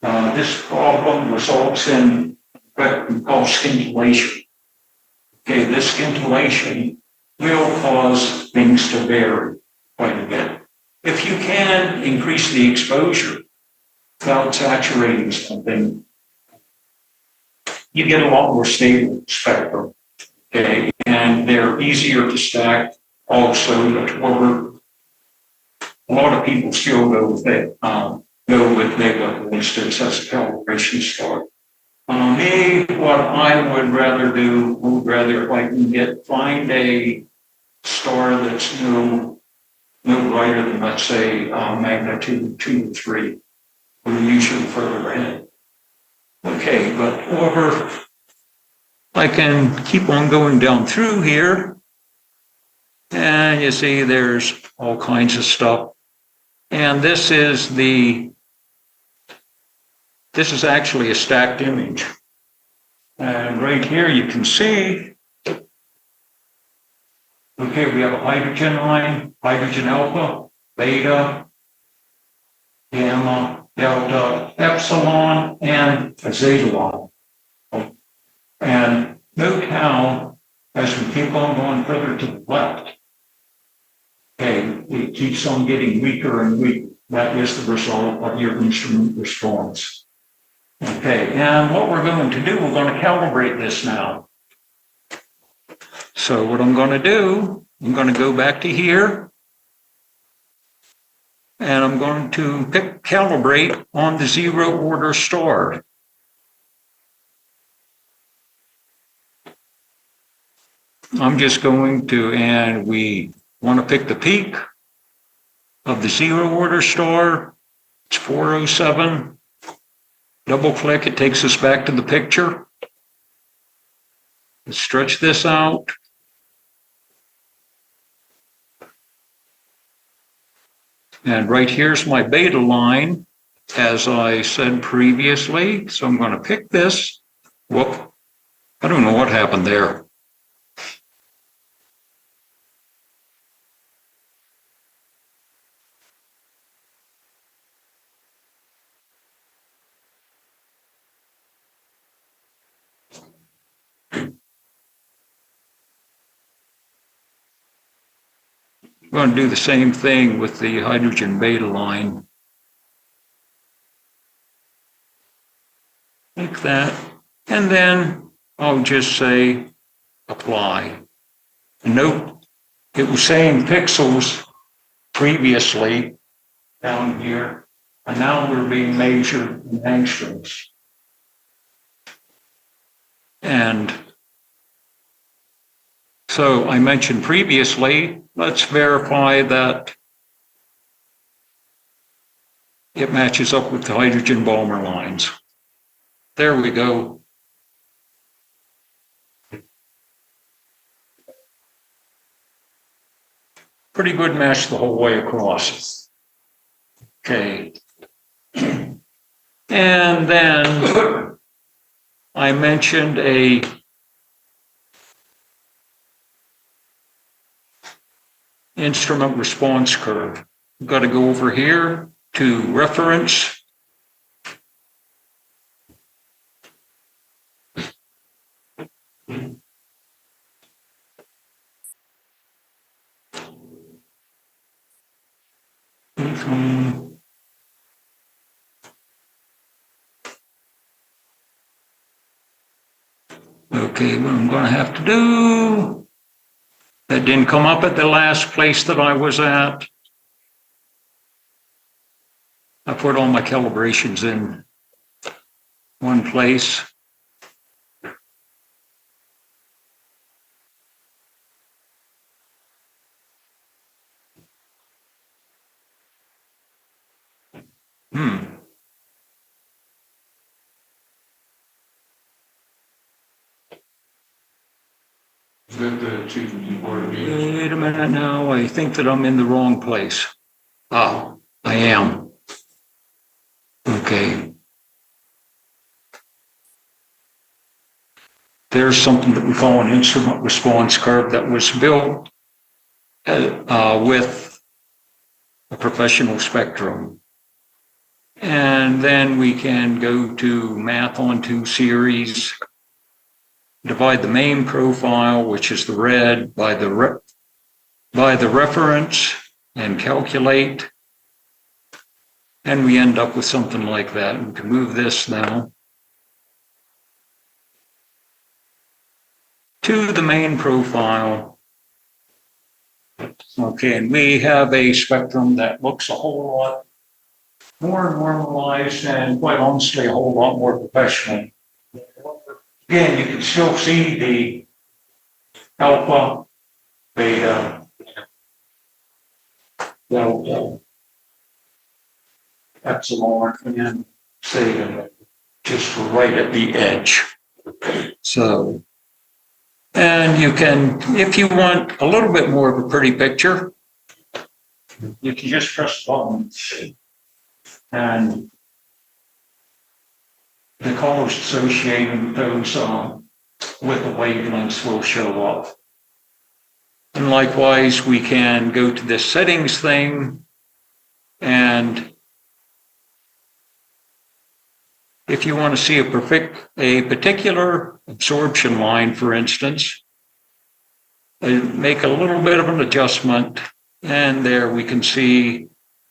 This problem results in what we call scintillation. Okay, this scintillation will cause things to vary quite a bit. If you can increase the exposure without saturating something, you get a lot more stable spectrum. Okay, and they're easier to stack. Also, the a lot of people still go with it. Go with Vega, for instance, as a calibration star. Me, what I would rather do, if I can find a star that's no brighter than, let's say, magnitude 2 or 3, we're usually further ahead. Okay, but however, I can keep on going down through here, and you see there's all kinds of stuff. And this is actually a stacked image. And right here you can see, okay, we have a hydrogen line, hydrogen alpha, beta, gamma, delta, epsilon, and a zeta. And note how, as we keep on going further to the left, okay, it keeps on getting weaker and weaker. That is the result of your instrument response. Okay, and what we're going to do, we're going to calibrate this now. So what I'm going to do, I'm going to go back to here, and I'm going to calibrate on the 0 order star. I'm just going to, and we want to pick the peak of the 0 order star. It's 407. Double click, it takes us back to the picture. Let's stretch this out. And right here's my beta line, as I said previously. So I'm going to pick this. Whoop. I don't know what happened there. I'm going to do the same thing with the hydrogen beta line. Like that. And then I'll just say apply. And note, it was saying pixels previously down here, and now we're being measured in angstroms. And so I mentioned previously, let's verify that it matches up with the hydrogen Balmer lines. There we go. Pretty good match the whole way across. Okay. And then I mentioned a instrument response curve. We've got to go over here to reference. Okay, what I'm going to have to do, that didn't come up at the last place that I was at. I put all my calibrations in one place. Wait a minute now, I think that I'm in the wrong place. Oh, I am. Okay. There's something that we call an instrument response curve that was built with a professional spectrum. And then we can go to math on 2 series, divide the main profile, which is the red, by the reference and calculate. And we end up with something like that. We can move this now to the main profile. Okay, and we have a spectrum that looks a whole lot more normalized and quite honestly a whole lot more professional. Again, you can still see the alpha, beta, delta, epsilon, and theta, just right at the edge. So, and you can, if you want a little bit more of a pretty picture, you can just press the button and the colors associated with those with the wavelengths will show up. And likewise, we can go to this settings thing, and if you want to see a particular absorption line, for instance, make a little bit of an adjustment, and there we can see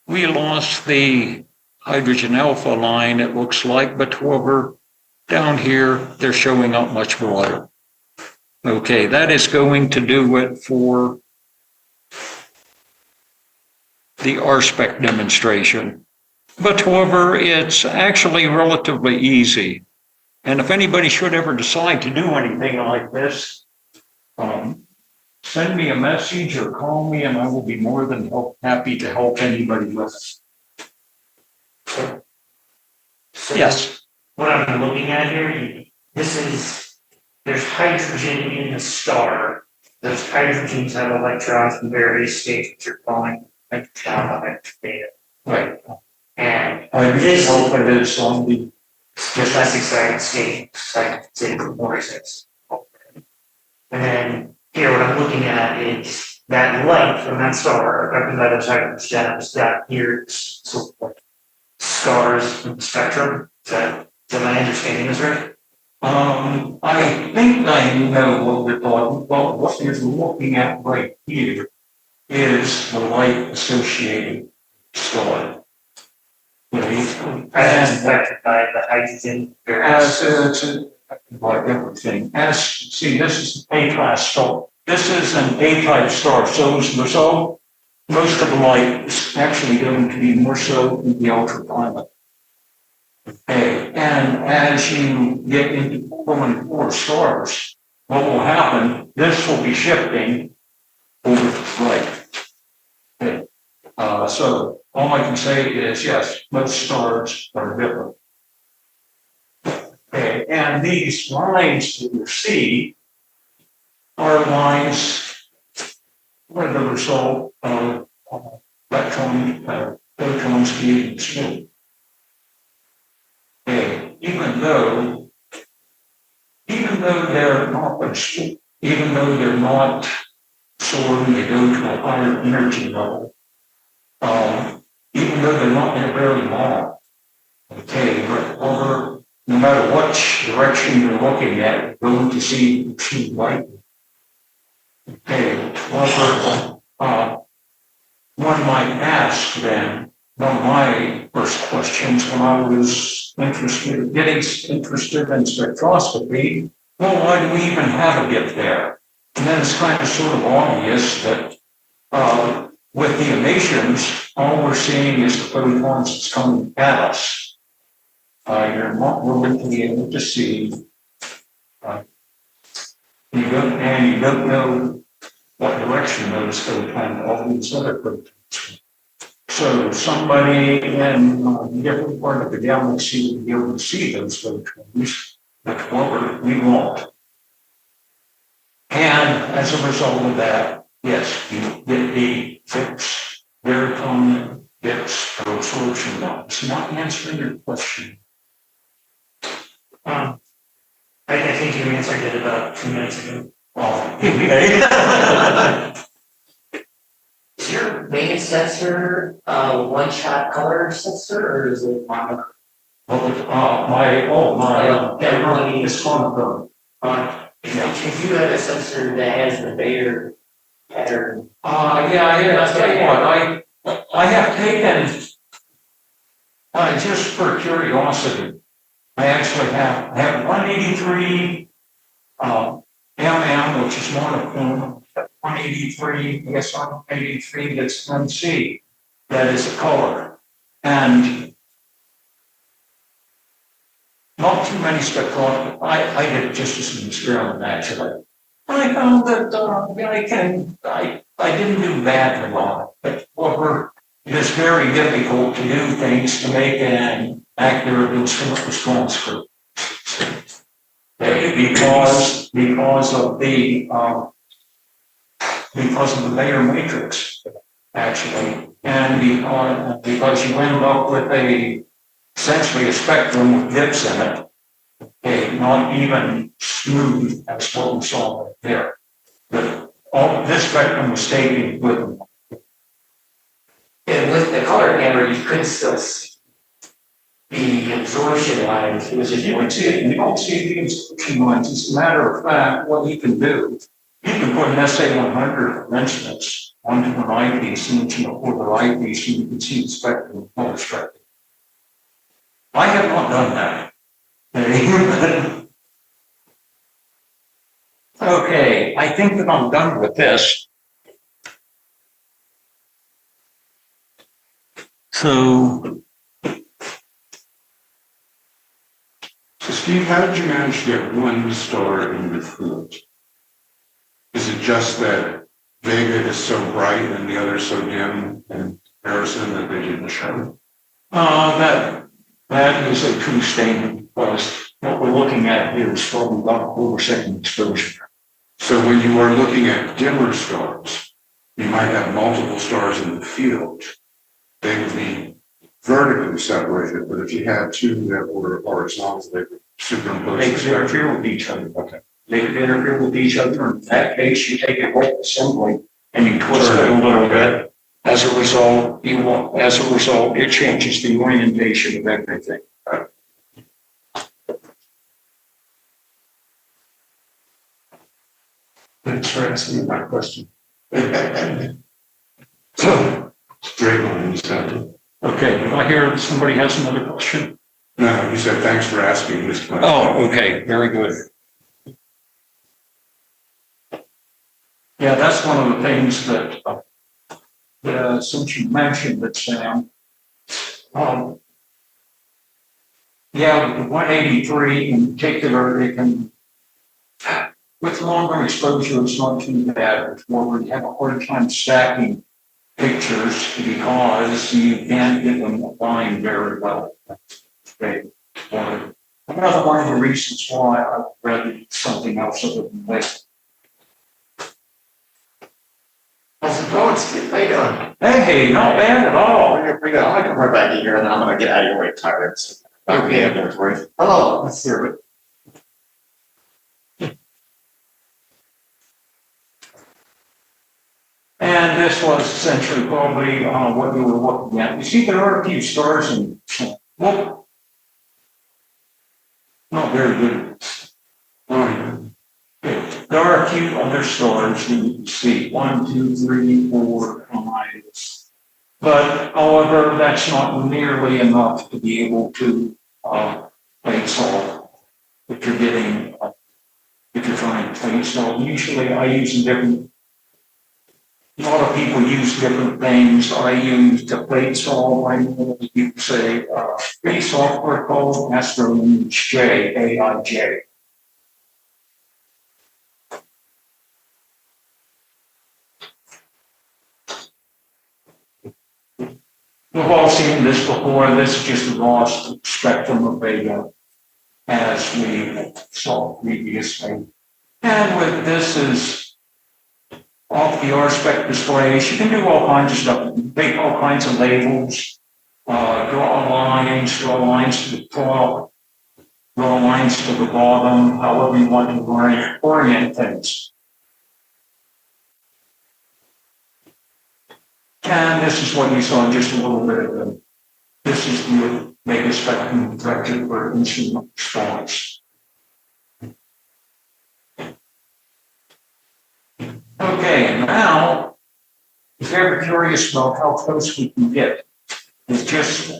we lost the hydrogen alpha line, it looks like, but however, down here, they're showing up much broader. Okay, that is going to do it for the RSpec demonstration. But however, it's actually relatively easy. And if anybody should ever decide to do anything like this, send me a message or call me and I will be more than happy to help anybody with it. So Yes. what I'm looking at here, there's hydrogen in the star. Those hydrogens have electrons in various states you're calling hydrogen beta. Right. And This is on the less excited state, like say more excited. And then here what I'm looking at is that light from that star affected by those hydrogens that here sort of like stars in the spectrum. Is my understanding is right? I think I know what we're talking about. What you're looking at right here is the light associated star. As affected by the hydrogen. As it's like everything. See, this is an A-class star. This is an A-type star. So as a result, most of the light is actually going to be more so in the ultraviolet. Okay, and as you get into 414 stars, what will happen, this will be shifting over to the right. Okay. So all I can say is, yes, most stars are different. Okay, and these lines that you see are lines where the result of electron speed and spin. Okay, even though they're not soaring, they go to a higher energy level. Even though they're not very long. Okay, but no matter which direction you're looking at, you're going to see extreme light. Okay, however, one might ask then, one of my first questions when I was getting interested in spectroscopy, well, why do we even have a dip there? And then it's kind of sort of obvious that with the emissions, all we're seeing is the photons that's coming at us. You're not going to be able to see, you don't know what direction those photons, all these other photons. So somebody in a different part of the galaxy would be able to see those photons, but however, we won't. And as a result of that, yes, you get the fixed, very common fixed absorption lines. Not answering your question. I think you answered it about 2 minutes ago. Oh, okay. main sensor, one-shot color sensor, or is it mono? My it's monochrome. If you had a sensor that has the Bayer pattern. Yeah, I'll tell you what, I have taken, just for curiosity, I actually I have 183, which is monochrome, 183, yes, 183, that's MC, that is a color. And not too many spectroscopy. I did just as an experiment actually. And I found that I didn't do badly on it. But however, it is very difficult to do things to make an accurate instrument response group. Because of the Bayer matrix, actually, and because you end up with essentially a spectrum with dips in it, not even smooth as what we saw right there. But all this spectrum was taken with them. And with the color camera, you could still see the absorption lines. You don't see the absorption lines. As a matter of fact, what you can do, you can put an SA100, for instance, onto an eyepiece, and you can put the eyepiece, and you can see the spectrum, color spectrum. I have not done that. Okay, I think that I'm done with this. So Steve, how did you manage to get one star in the field? Is it just that Vega is so bright and the other so dim in comparison that they didn't show? That is a true statement, because what we're looking at here is probably about over second exposure. So when you are looking at dimmer stars, you might have multiple stars in the field. They would be vertically separated, but if you had two that were horizontal, they would superimpose. They could interfere with each other. Okay. They could interfere with each other. In that case, you take a whole assembly and you twist it a little bit. As a result, it changes the orientation of everything. Thanks for asking that question. So, straight lines. Okay, if I hear somebody has another question? No, you said thanks for asking this question. Oh, okay, very good. Yeah, that's one of the things that, since you mentioned it, Sam, yeah, the 183 in particular, it can, with longer exposure, it's not too bad. It's more you have a hard time stacking pictures because you can't get them aligned very well. Okay. Another one of the reasons why I would rather do something else other than this. How's it going, Steve? How you doing? Hey, not bad at all. Pretty good. I'm gonna come right back in here and then I'm gonna get out of your way, Tyler. Okay. Hello, let's hear it. And this was essentially probably what you were looking at. You see, there are a few stars and well, not very good. There are a few other stars that you can see, 1, 2, 3, 4, 5. But however, that's not nearly enough to be able to plate solve if you're getting, if you're trying to plate solve. Usually I use different. A lot of people use different things. I use to plate solve. I normally use a software called Astronomy AIJ. We've all seen this before. This is just a raw spectrum of Vega as we saw previously. And with this is off the RSpec displays. You can do all kinds of stuff. Make all kinds of labels, draw lines to the top, draw lines to the bottom, however you want to orient things. And this is what you saw just a little bit ago. This is the mega spectrum directed for instrument response. Okay, now, if you're ever curious about how close we can get with just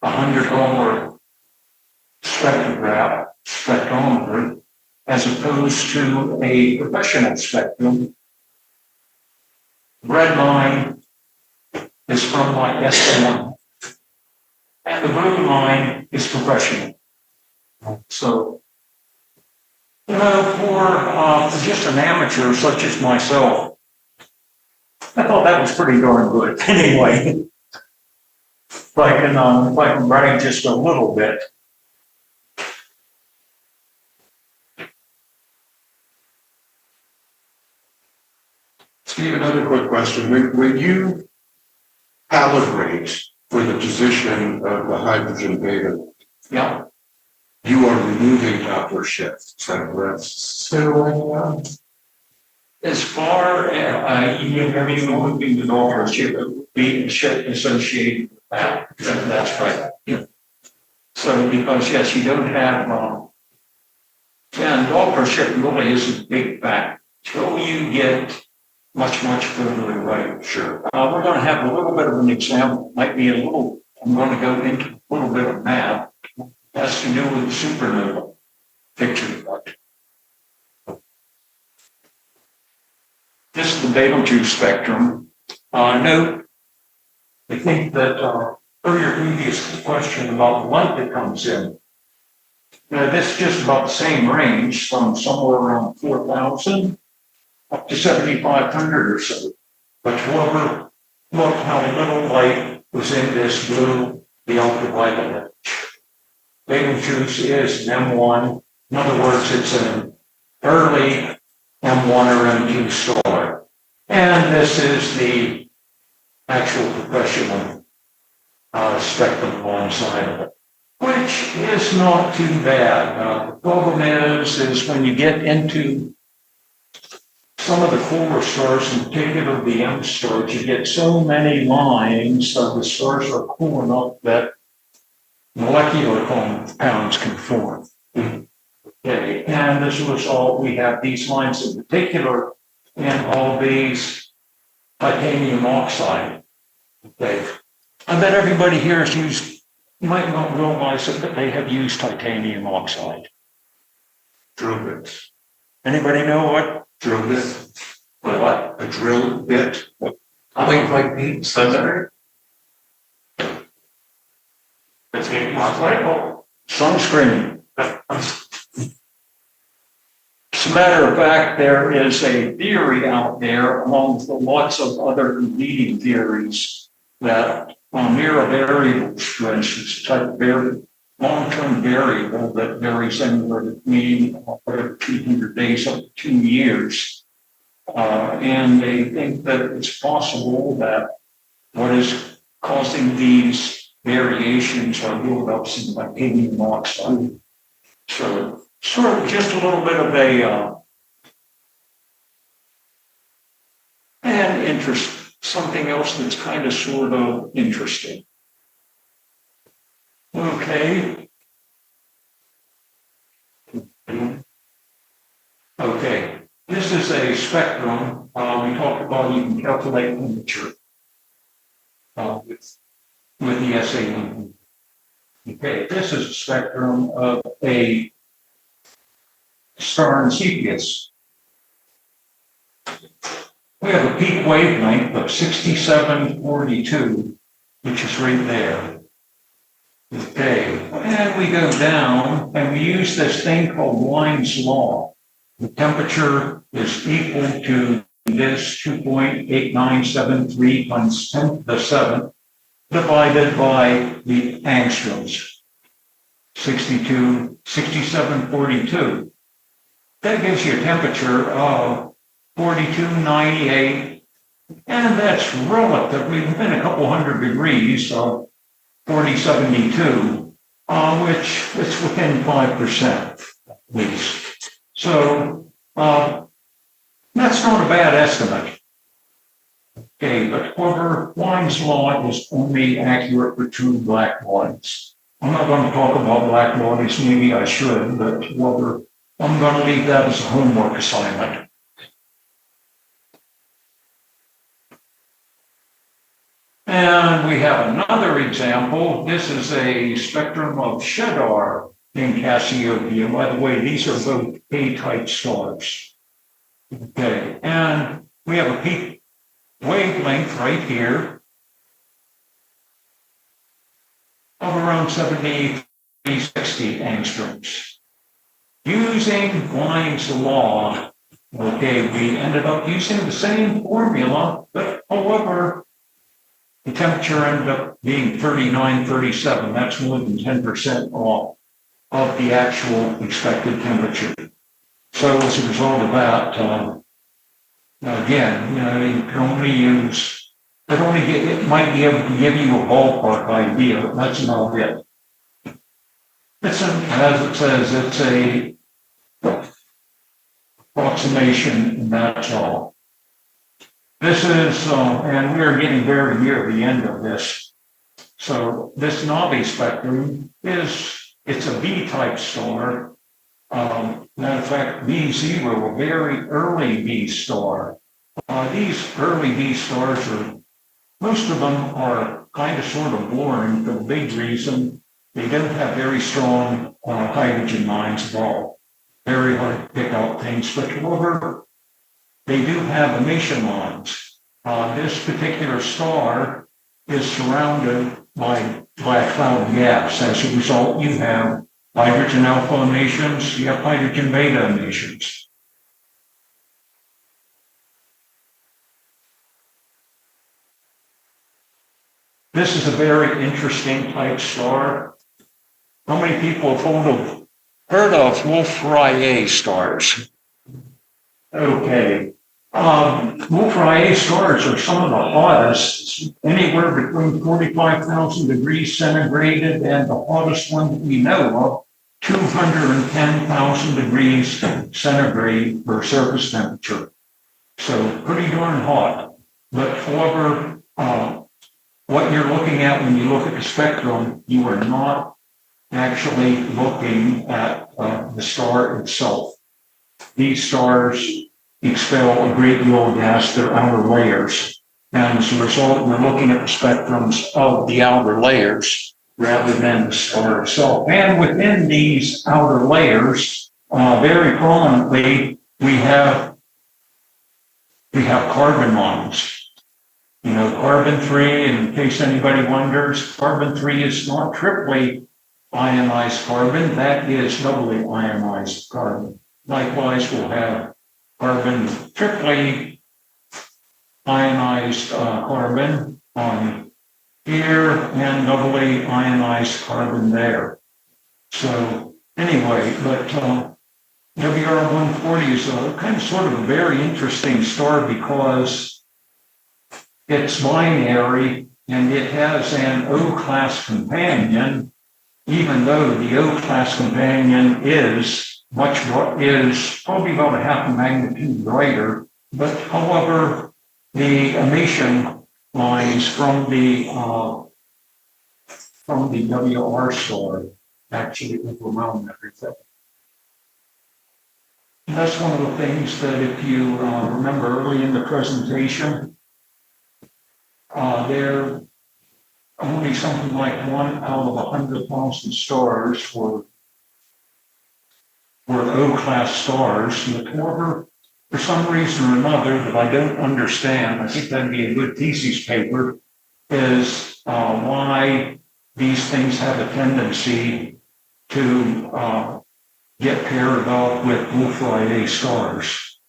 $100 spectrometer, as opposed to a professional spectrum, red line is from my S1, and the blue line is professional. So, for just an amateur such as myself, I thought that was pretty darn good. Anyway, if I can brag just a little bit. Steve, another quick question. When you calibrate for the position of the hydrogen beta, Yeah. you are removing Doppler shift. Is that correct? So, as far as even moving the Doppler shift, it would be a shift associated with that. That's right. Yeah. So, because yes, you don't have, and Doppler shift really is a big factor. Until you get much further away. Sure. We're going to have a little bit of an example. Might be I'm going to go into a little bit of math. It has to do with supernova picture. This is the Betelgeuse spectrum. Note, I think that per your previous question about the light that comes in, this is just about the same range from somewhere around 4,000 up to 7,500 or so. But however, look how little light was in this blue, the ultraviolet. Betelgeuse is an M1. In other words, it's an early M1 or M2 star. And this is the actual professional spectrum alongside of it, which is not too bad. The problem is when you get into some of the cooler stars, in particular the M stars, you get so many lines, the stars are cool enough that molecular compounds can form. Okay, and as a result, we have these lines in particular in all these titanium oxide. Okay, I bet everybody here has used, you might not realize it, but they have used titanium oxide. Drill bits. Anybody know what? Drill bit. What? A drill bit. Like Pete, so That's gonna be Sunscreen. As a matter of fact, there is a theory out there, along with lots of other competing theories, that mere variables, for instance, type of long-term variable that varies anywhere between 200 days up to 2 years. And they think that it's possible that what is causing these variations are buildups in titanium oxide. So, sort of just a little bit of an interest, something else that's kind of sort of interesting. Okay. Okay, this is a spectrum. We talked about you can calculate temperature with the SA1. Okay, this is a spectrum of a star in Cepheus. We have a peak wavelength of 6742, which is right there. Okay, and we go down and we use this thing called Wien's law. The temperature is equal to this 2.8973 times 10 to the 7th divided by the angstroms, 6742. That gives you a temperature of 4298, and that's relatively within a couple hundred degrees of 4072, which is within 5% at least. So that's not a bad estimate. Okay, but however, Wine's law is only accurate for true black bodies. I'm not going to talk about black bodies, maybe I should, but however, I'm going to leave that as a homework assignment. And we have another example. This is a spectrum of Shedar in Cassiopeia. By the way, these are both A-type stars. Okay, and we have a peak wavelength right here of around 70, 60 angstroms. Using Wine's law, okay, we ended up using the same formula, but however, the temperature ended up being 39, 37. That's more than 10% off of the actual expected temperature. So as a result of that, again, you can only use, it might be able to give you a ballpark idea, but that's not it. As it says, it's a approximation, and that's all. This is, and we're getting very near the end of this. So this Navi spectrum it's a B-type star. Matter of fact, B0, a very early B star. These early B stars most of them are kind of sort of boring for the big reason they don't have very strong hydrogen lines at all. Very hard to pick out things, but however, they do have emission lines. This particular star is surrounded by a cloud of gas. As a result, you have hydrogen alpha emissions, you have hydrogen beta emissions. This is a very interesting type star. How many people have heard of Wolf-Rayet stars? Okay. Wolf-Rayet stars are some of the hottest, anywhere between 45,000 degrees centigrade and the hottest one that we know of, 210,000 degrees centigrade for surface temperature. So pretty darn hot. But however, what you're looking at when you look at the spectrum, you are not actually looking at the star itself. These stars expel a great deal of gas, their outer layers. And as a result, we're looking at the spectrums of the outer layers rather than the star itself. And within these outer layers, very prominently, we have carbon lines. You know, carbon-3, in case anybody wonders, carbon-3 is not triply ionized carbon, that is doubly ionized carbon. Likewise, we'll have carbon triply ionized carbon on here and doubly ionized carbon there. So anyway, but WR140 is kind of sort of a very interesting star because it's binary and it has an O-class companion, even though the O-class companion is probably about a half a magnitude brighter, but however, the emission lines from the WR star actually overwhelm everything. And that's one of the things that if you remember early in the presentation, there only something like 1 out of 100,000 stars were O-class stars. But however, for some reason or another that I don't understand, I think that'd be a good thesis paper, is why these things have a tendency to get paired up with Wolf-Rayet stars,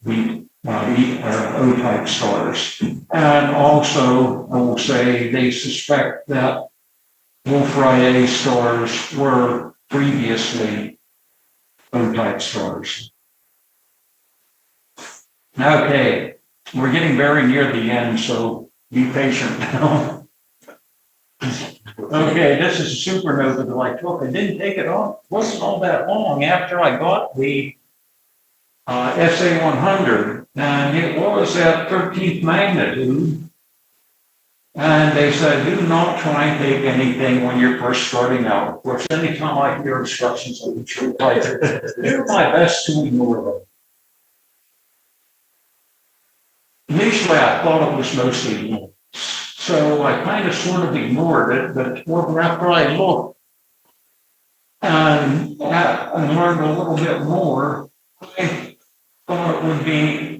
O-type stars. And also, I will say they suspect that Wolf-Rayet stars were previously O-type stars. Okay, we're getting very near the end, so be patient now. Okay, this is a supernova that I took. I didn't take it off. It wasn't all that long after I got the SA100, and it was at 13th magnitude, And they said, do not try and take anything when you're first starting out. Of course, anytime I hear instructions, I would try to do my best to ignore them. Initially, I thought it was mostly noise, so I kind of sort of ignored it, but after I looked and learned a little bit more, I thought it would be,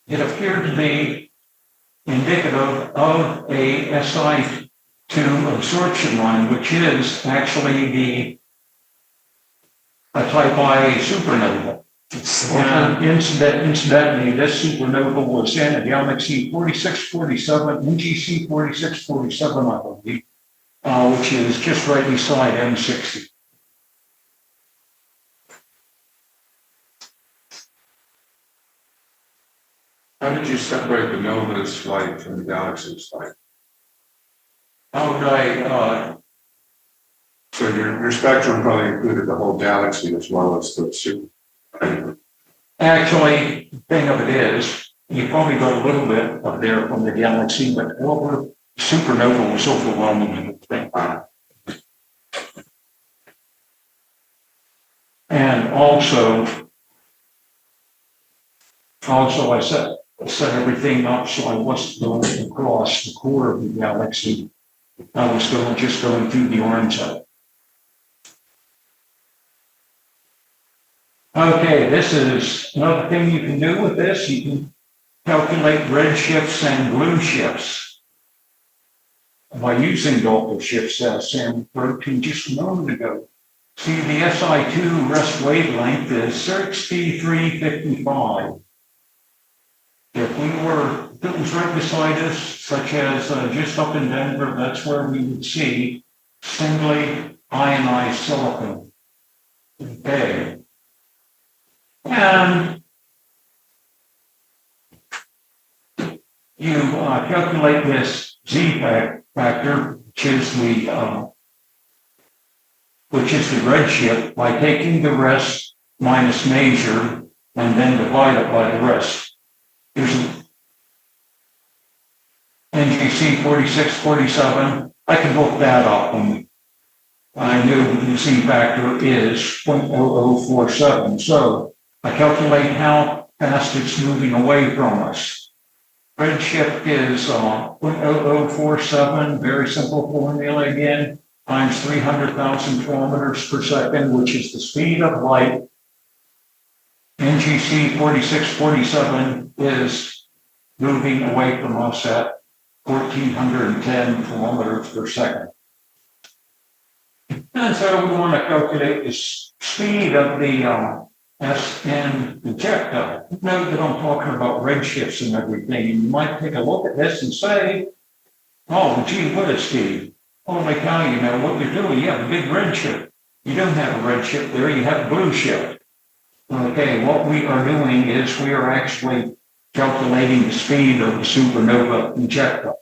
it appeared to be indicative of a SI2 absorption line, which is actually a type I supernova. And incidentally, this supernova was in a galaxy 4647, NGC 4647, I believe, which is just right beside M60. How did you separate the nova's light from the galaxy's light? How would I, So your spectrum probably included the whole galaxy as well as the super. actually, the thing of it is, you probably got a little bit up there from the galaxy, but supernova was overwhelming. And also I set everything up so I wasn't going across the core of the galaxy. I was just going through the orange side. Okay, this is another thing you can do with this. You can calculate red shifts and blue shifts by using Doppler shifts as Sam referred to just a moment ago. See, the SI2 rest wavelength is 6355. If it was right beside us, such as just up in Denver, that's where we would see singly ionized silicon. Okay. And you calculate this Z factor, which is the redshift, by taking the rest minus measure and then divide it by the rest. Here's NGC 4647. I can look that up, and I knew the Z factor is 0.0047. So I calculate how fast it's moving away from us. Redshift is 0.0047, very simple formula again, times 300,000 kilometers per second, which is the speed of light. NGC 4647 is moving away from us at 1,410 kilometers per second. And so we want to calculate the speed of the SN projectile. Note that I'm talking about redshifts and everything. You might take a look at this and say, oh, gee, what is speed? Holy cow, you know what you're doing. You have a big redshift. You don't have a redshift there, you have a blue shift. Okay, what we are doing is we are actually calculating the speed of the supernova projectile,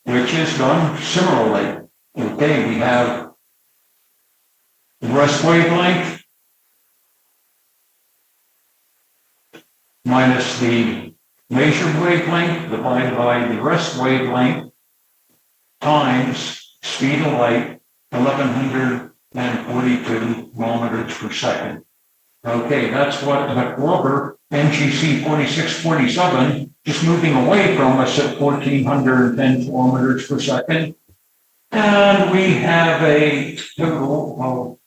which is done similarly. Okay, we have the rest wavelength minus the measured wavelength divided by the rest wavelength times speed of light, 1,142 kilometers per second. Okay, that's what however, NGC 4647 is moving away from us at 1,410 kilometers per second. And we have a total of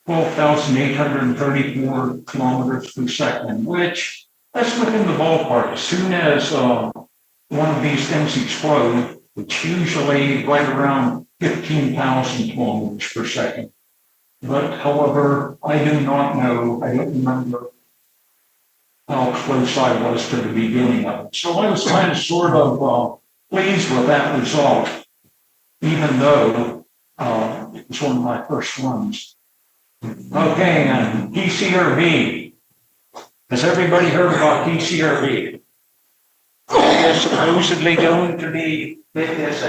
12,834 kilometers per second, which that's within the ballpark. As soon as one of these things explode, it's usually right around 15,000 kilometers per second. But however, I do not know, I don't remember how close I was to the beginning of it. So I was kind of sort of pleased with that result, even though it was one of my first ones. Okay, and PCRV. Has everybody heard about PCRV? It's supposedly going to be big as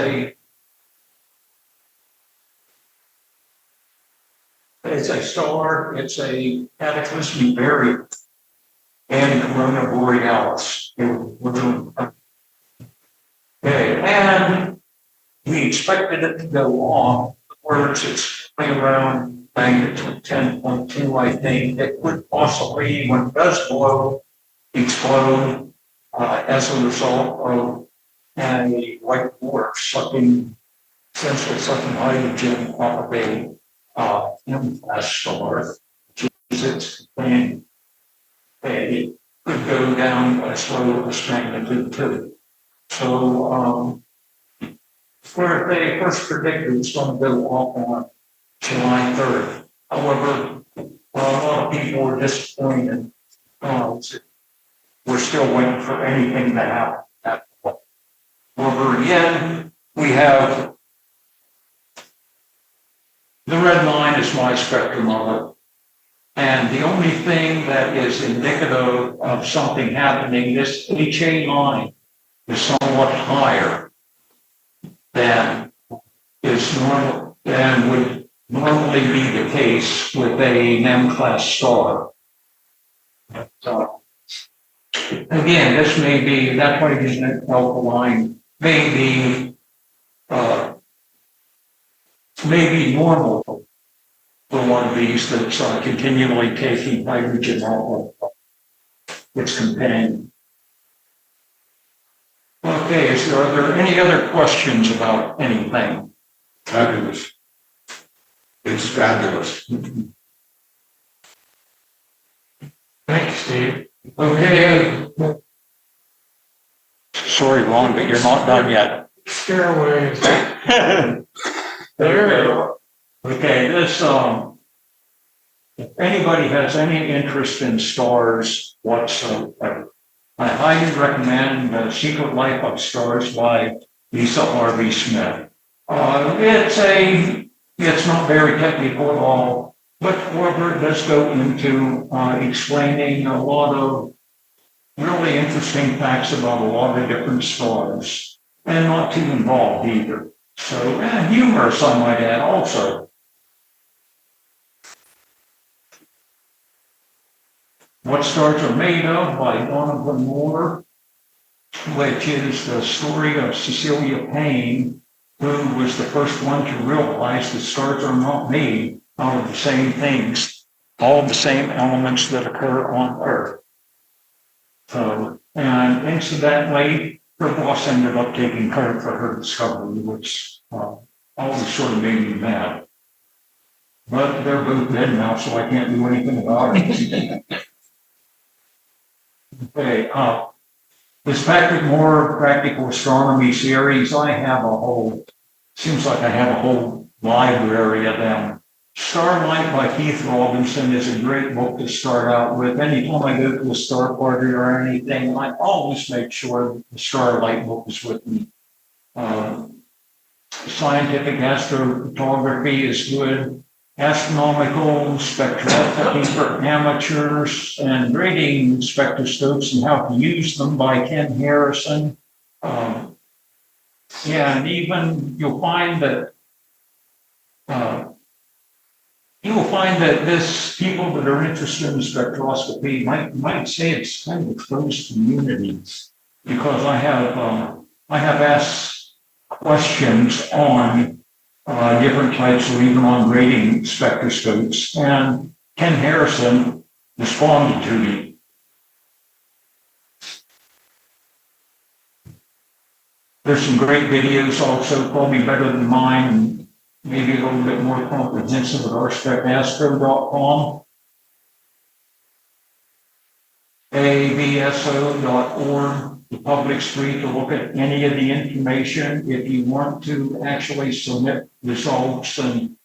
it's a star, it's a cataclysmic barrier. and Corona Borealis. Okay, and we expected it to go on, words it's only around magnitude 10.2, I think. It would possibly, when it does blow, explode as a result of a white dwarf sucking, essentially sucking hydrogen off of a M-class star, which is its thing. It could go down as low as magnitude 2. So, where they first predicted it's going to go off on July 3rd. However, a lot of people were disappointed. We're still waiting for anything to happen at all. However, again, we have the red line is my spectrometer. And the only thing that is indicative of something happening, this HA line is somewhat higher than is normal, than would normally be the case with a M-class star. So, again, this may be, that's why using an alpha line may be normal for one of these that's continually taking hydrogen out of its companion. Okay, are there any other questions about anything? Fabulous. It's fabulous. Thanks, Steve. Okay. Sorry, Ron, but you're not done yet. Stairways. There. Okay, this, if anybody has any interest in stars whatsoever, I highly recommend The Secret Life of Stars by Lisa Harvey Smith. It's not very technical at all, but however, it does go into explaining a lot of really interesting facts about a lot of different stars, and not too involved either. So, and humorous, I might add, also. What Stars Are Made Of by Donovan Moore, which is the story of Cecilia Payne, who was the first one to realize that stars are not made out of the same things, all the same elements that occur on Earth. So, and incidentally, her boss ended up taking credit for her discovery, which always sort of made me mad. But they're both dead now, so I can't do anything about it. Okay, this Patrick Moore Practical Astronomy series, seems like I have a whole library of them. Starlight by Keith Robinson is a great book to start out with. Anytime I go to a star party or anything, I always make sure the Starlight book is with me. Scientific astrophotography is good. Astronomical spectroscopy for amateurs and grading spectroscopes and how to use them by Ken Harrison. And even you'll find that this people that are interested in spectroscopy might say it's kind of a closed community, because I have asked questions on different types or even on grading spectroscopes, and Ken Harrison responded to me. There's some great videos also, probably better than mine, and maybe a little bit more comprehensive at rspecastro.com, avso.org. The public's free to look at any of the information. If you want to actually submit results and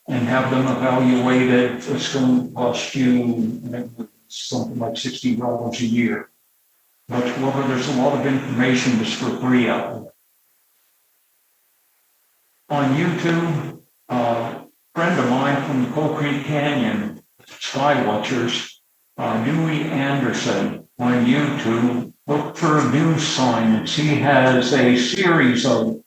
have them evaluated, it's going to cost you something like $60 a year. But however, there's a lot of information that's for free out there. On YouTube, a friend of mine from the Coal Creek Canyon, Sky Watchers, Dewey Anderson on YouTube, look for News Science. He has a series of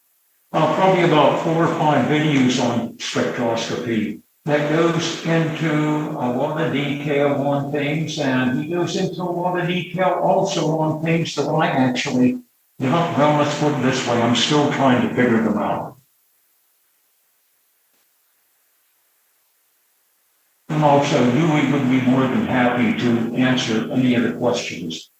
probably about 4 or 5 videos on spectroscopy. that goes into a lot of detail on things, and he goes into a lot of detail also on things that I actually, well, let's put it this way, I'm still trying to figure them out. And also, Dewey would be more than happy to answer any of the questions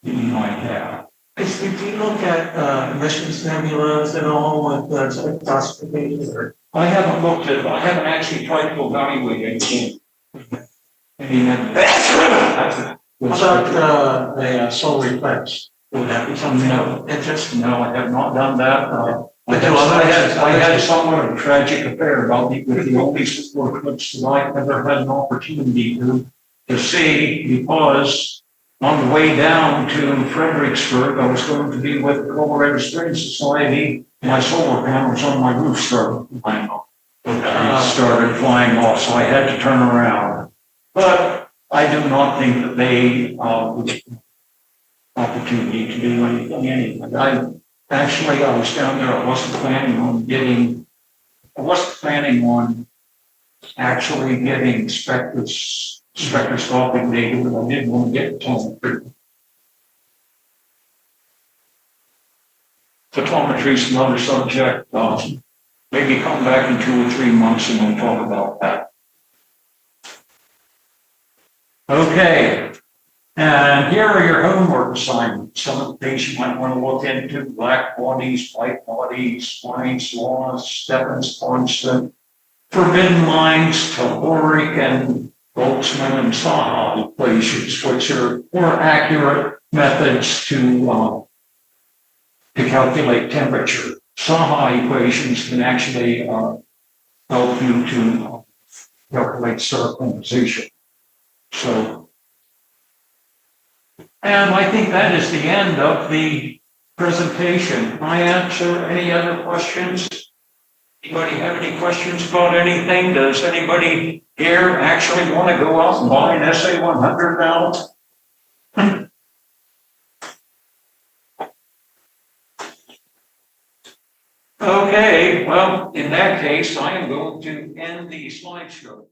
that you might have. If you look at emissions nebulas and all with the spectroscopy or. I haven't looked at, I haven't actually tried to evaluate anything. I mean, How about the solar eclipse? Would that be something of interest? no, I have not done that. But there are I had somewhat of a tragic affair about the, with the only solar eclipse that I ever had an opportunity to see, because on the way down to Fredericksburg, I was going to be with the Colorado Springs Society. My solar panels on my roof started flying off. Started flying off, so I had to turn around. But I do not think that they would opportunity to do anything anyway. I was down there. I wasn't planning on actually getting spectroscopic data, but I did want to get photometry. Photometry is another subject. Maybe come back in 2 or 3 months and we'll talk about that. Okay. And here are your homework assignments. Some of the things you might want to look into: black bodies, white bodies, Planck's laws, Stephan's constant, forbidden lines, telluric and Boltzmann and Saha equations, which are more accurate methods to calculate temperature. Saha equations can actually help you to calculate circle position. So, and I think that is the end of the presentation. Can I answer any other questions? Anybody have any questions about anything? Does anybody here actually want to go out and buy an SA100 now? Okay, well, in that case, I am going to end the slideshow.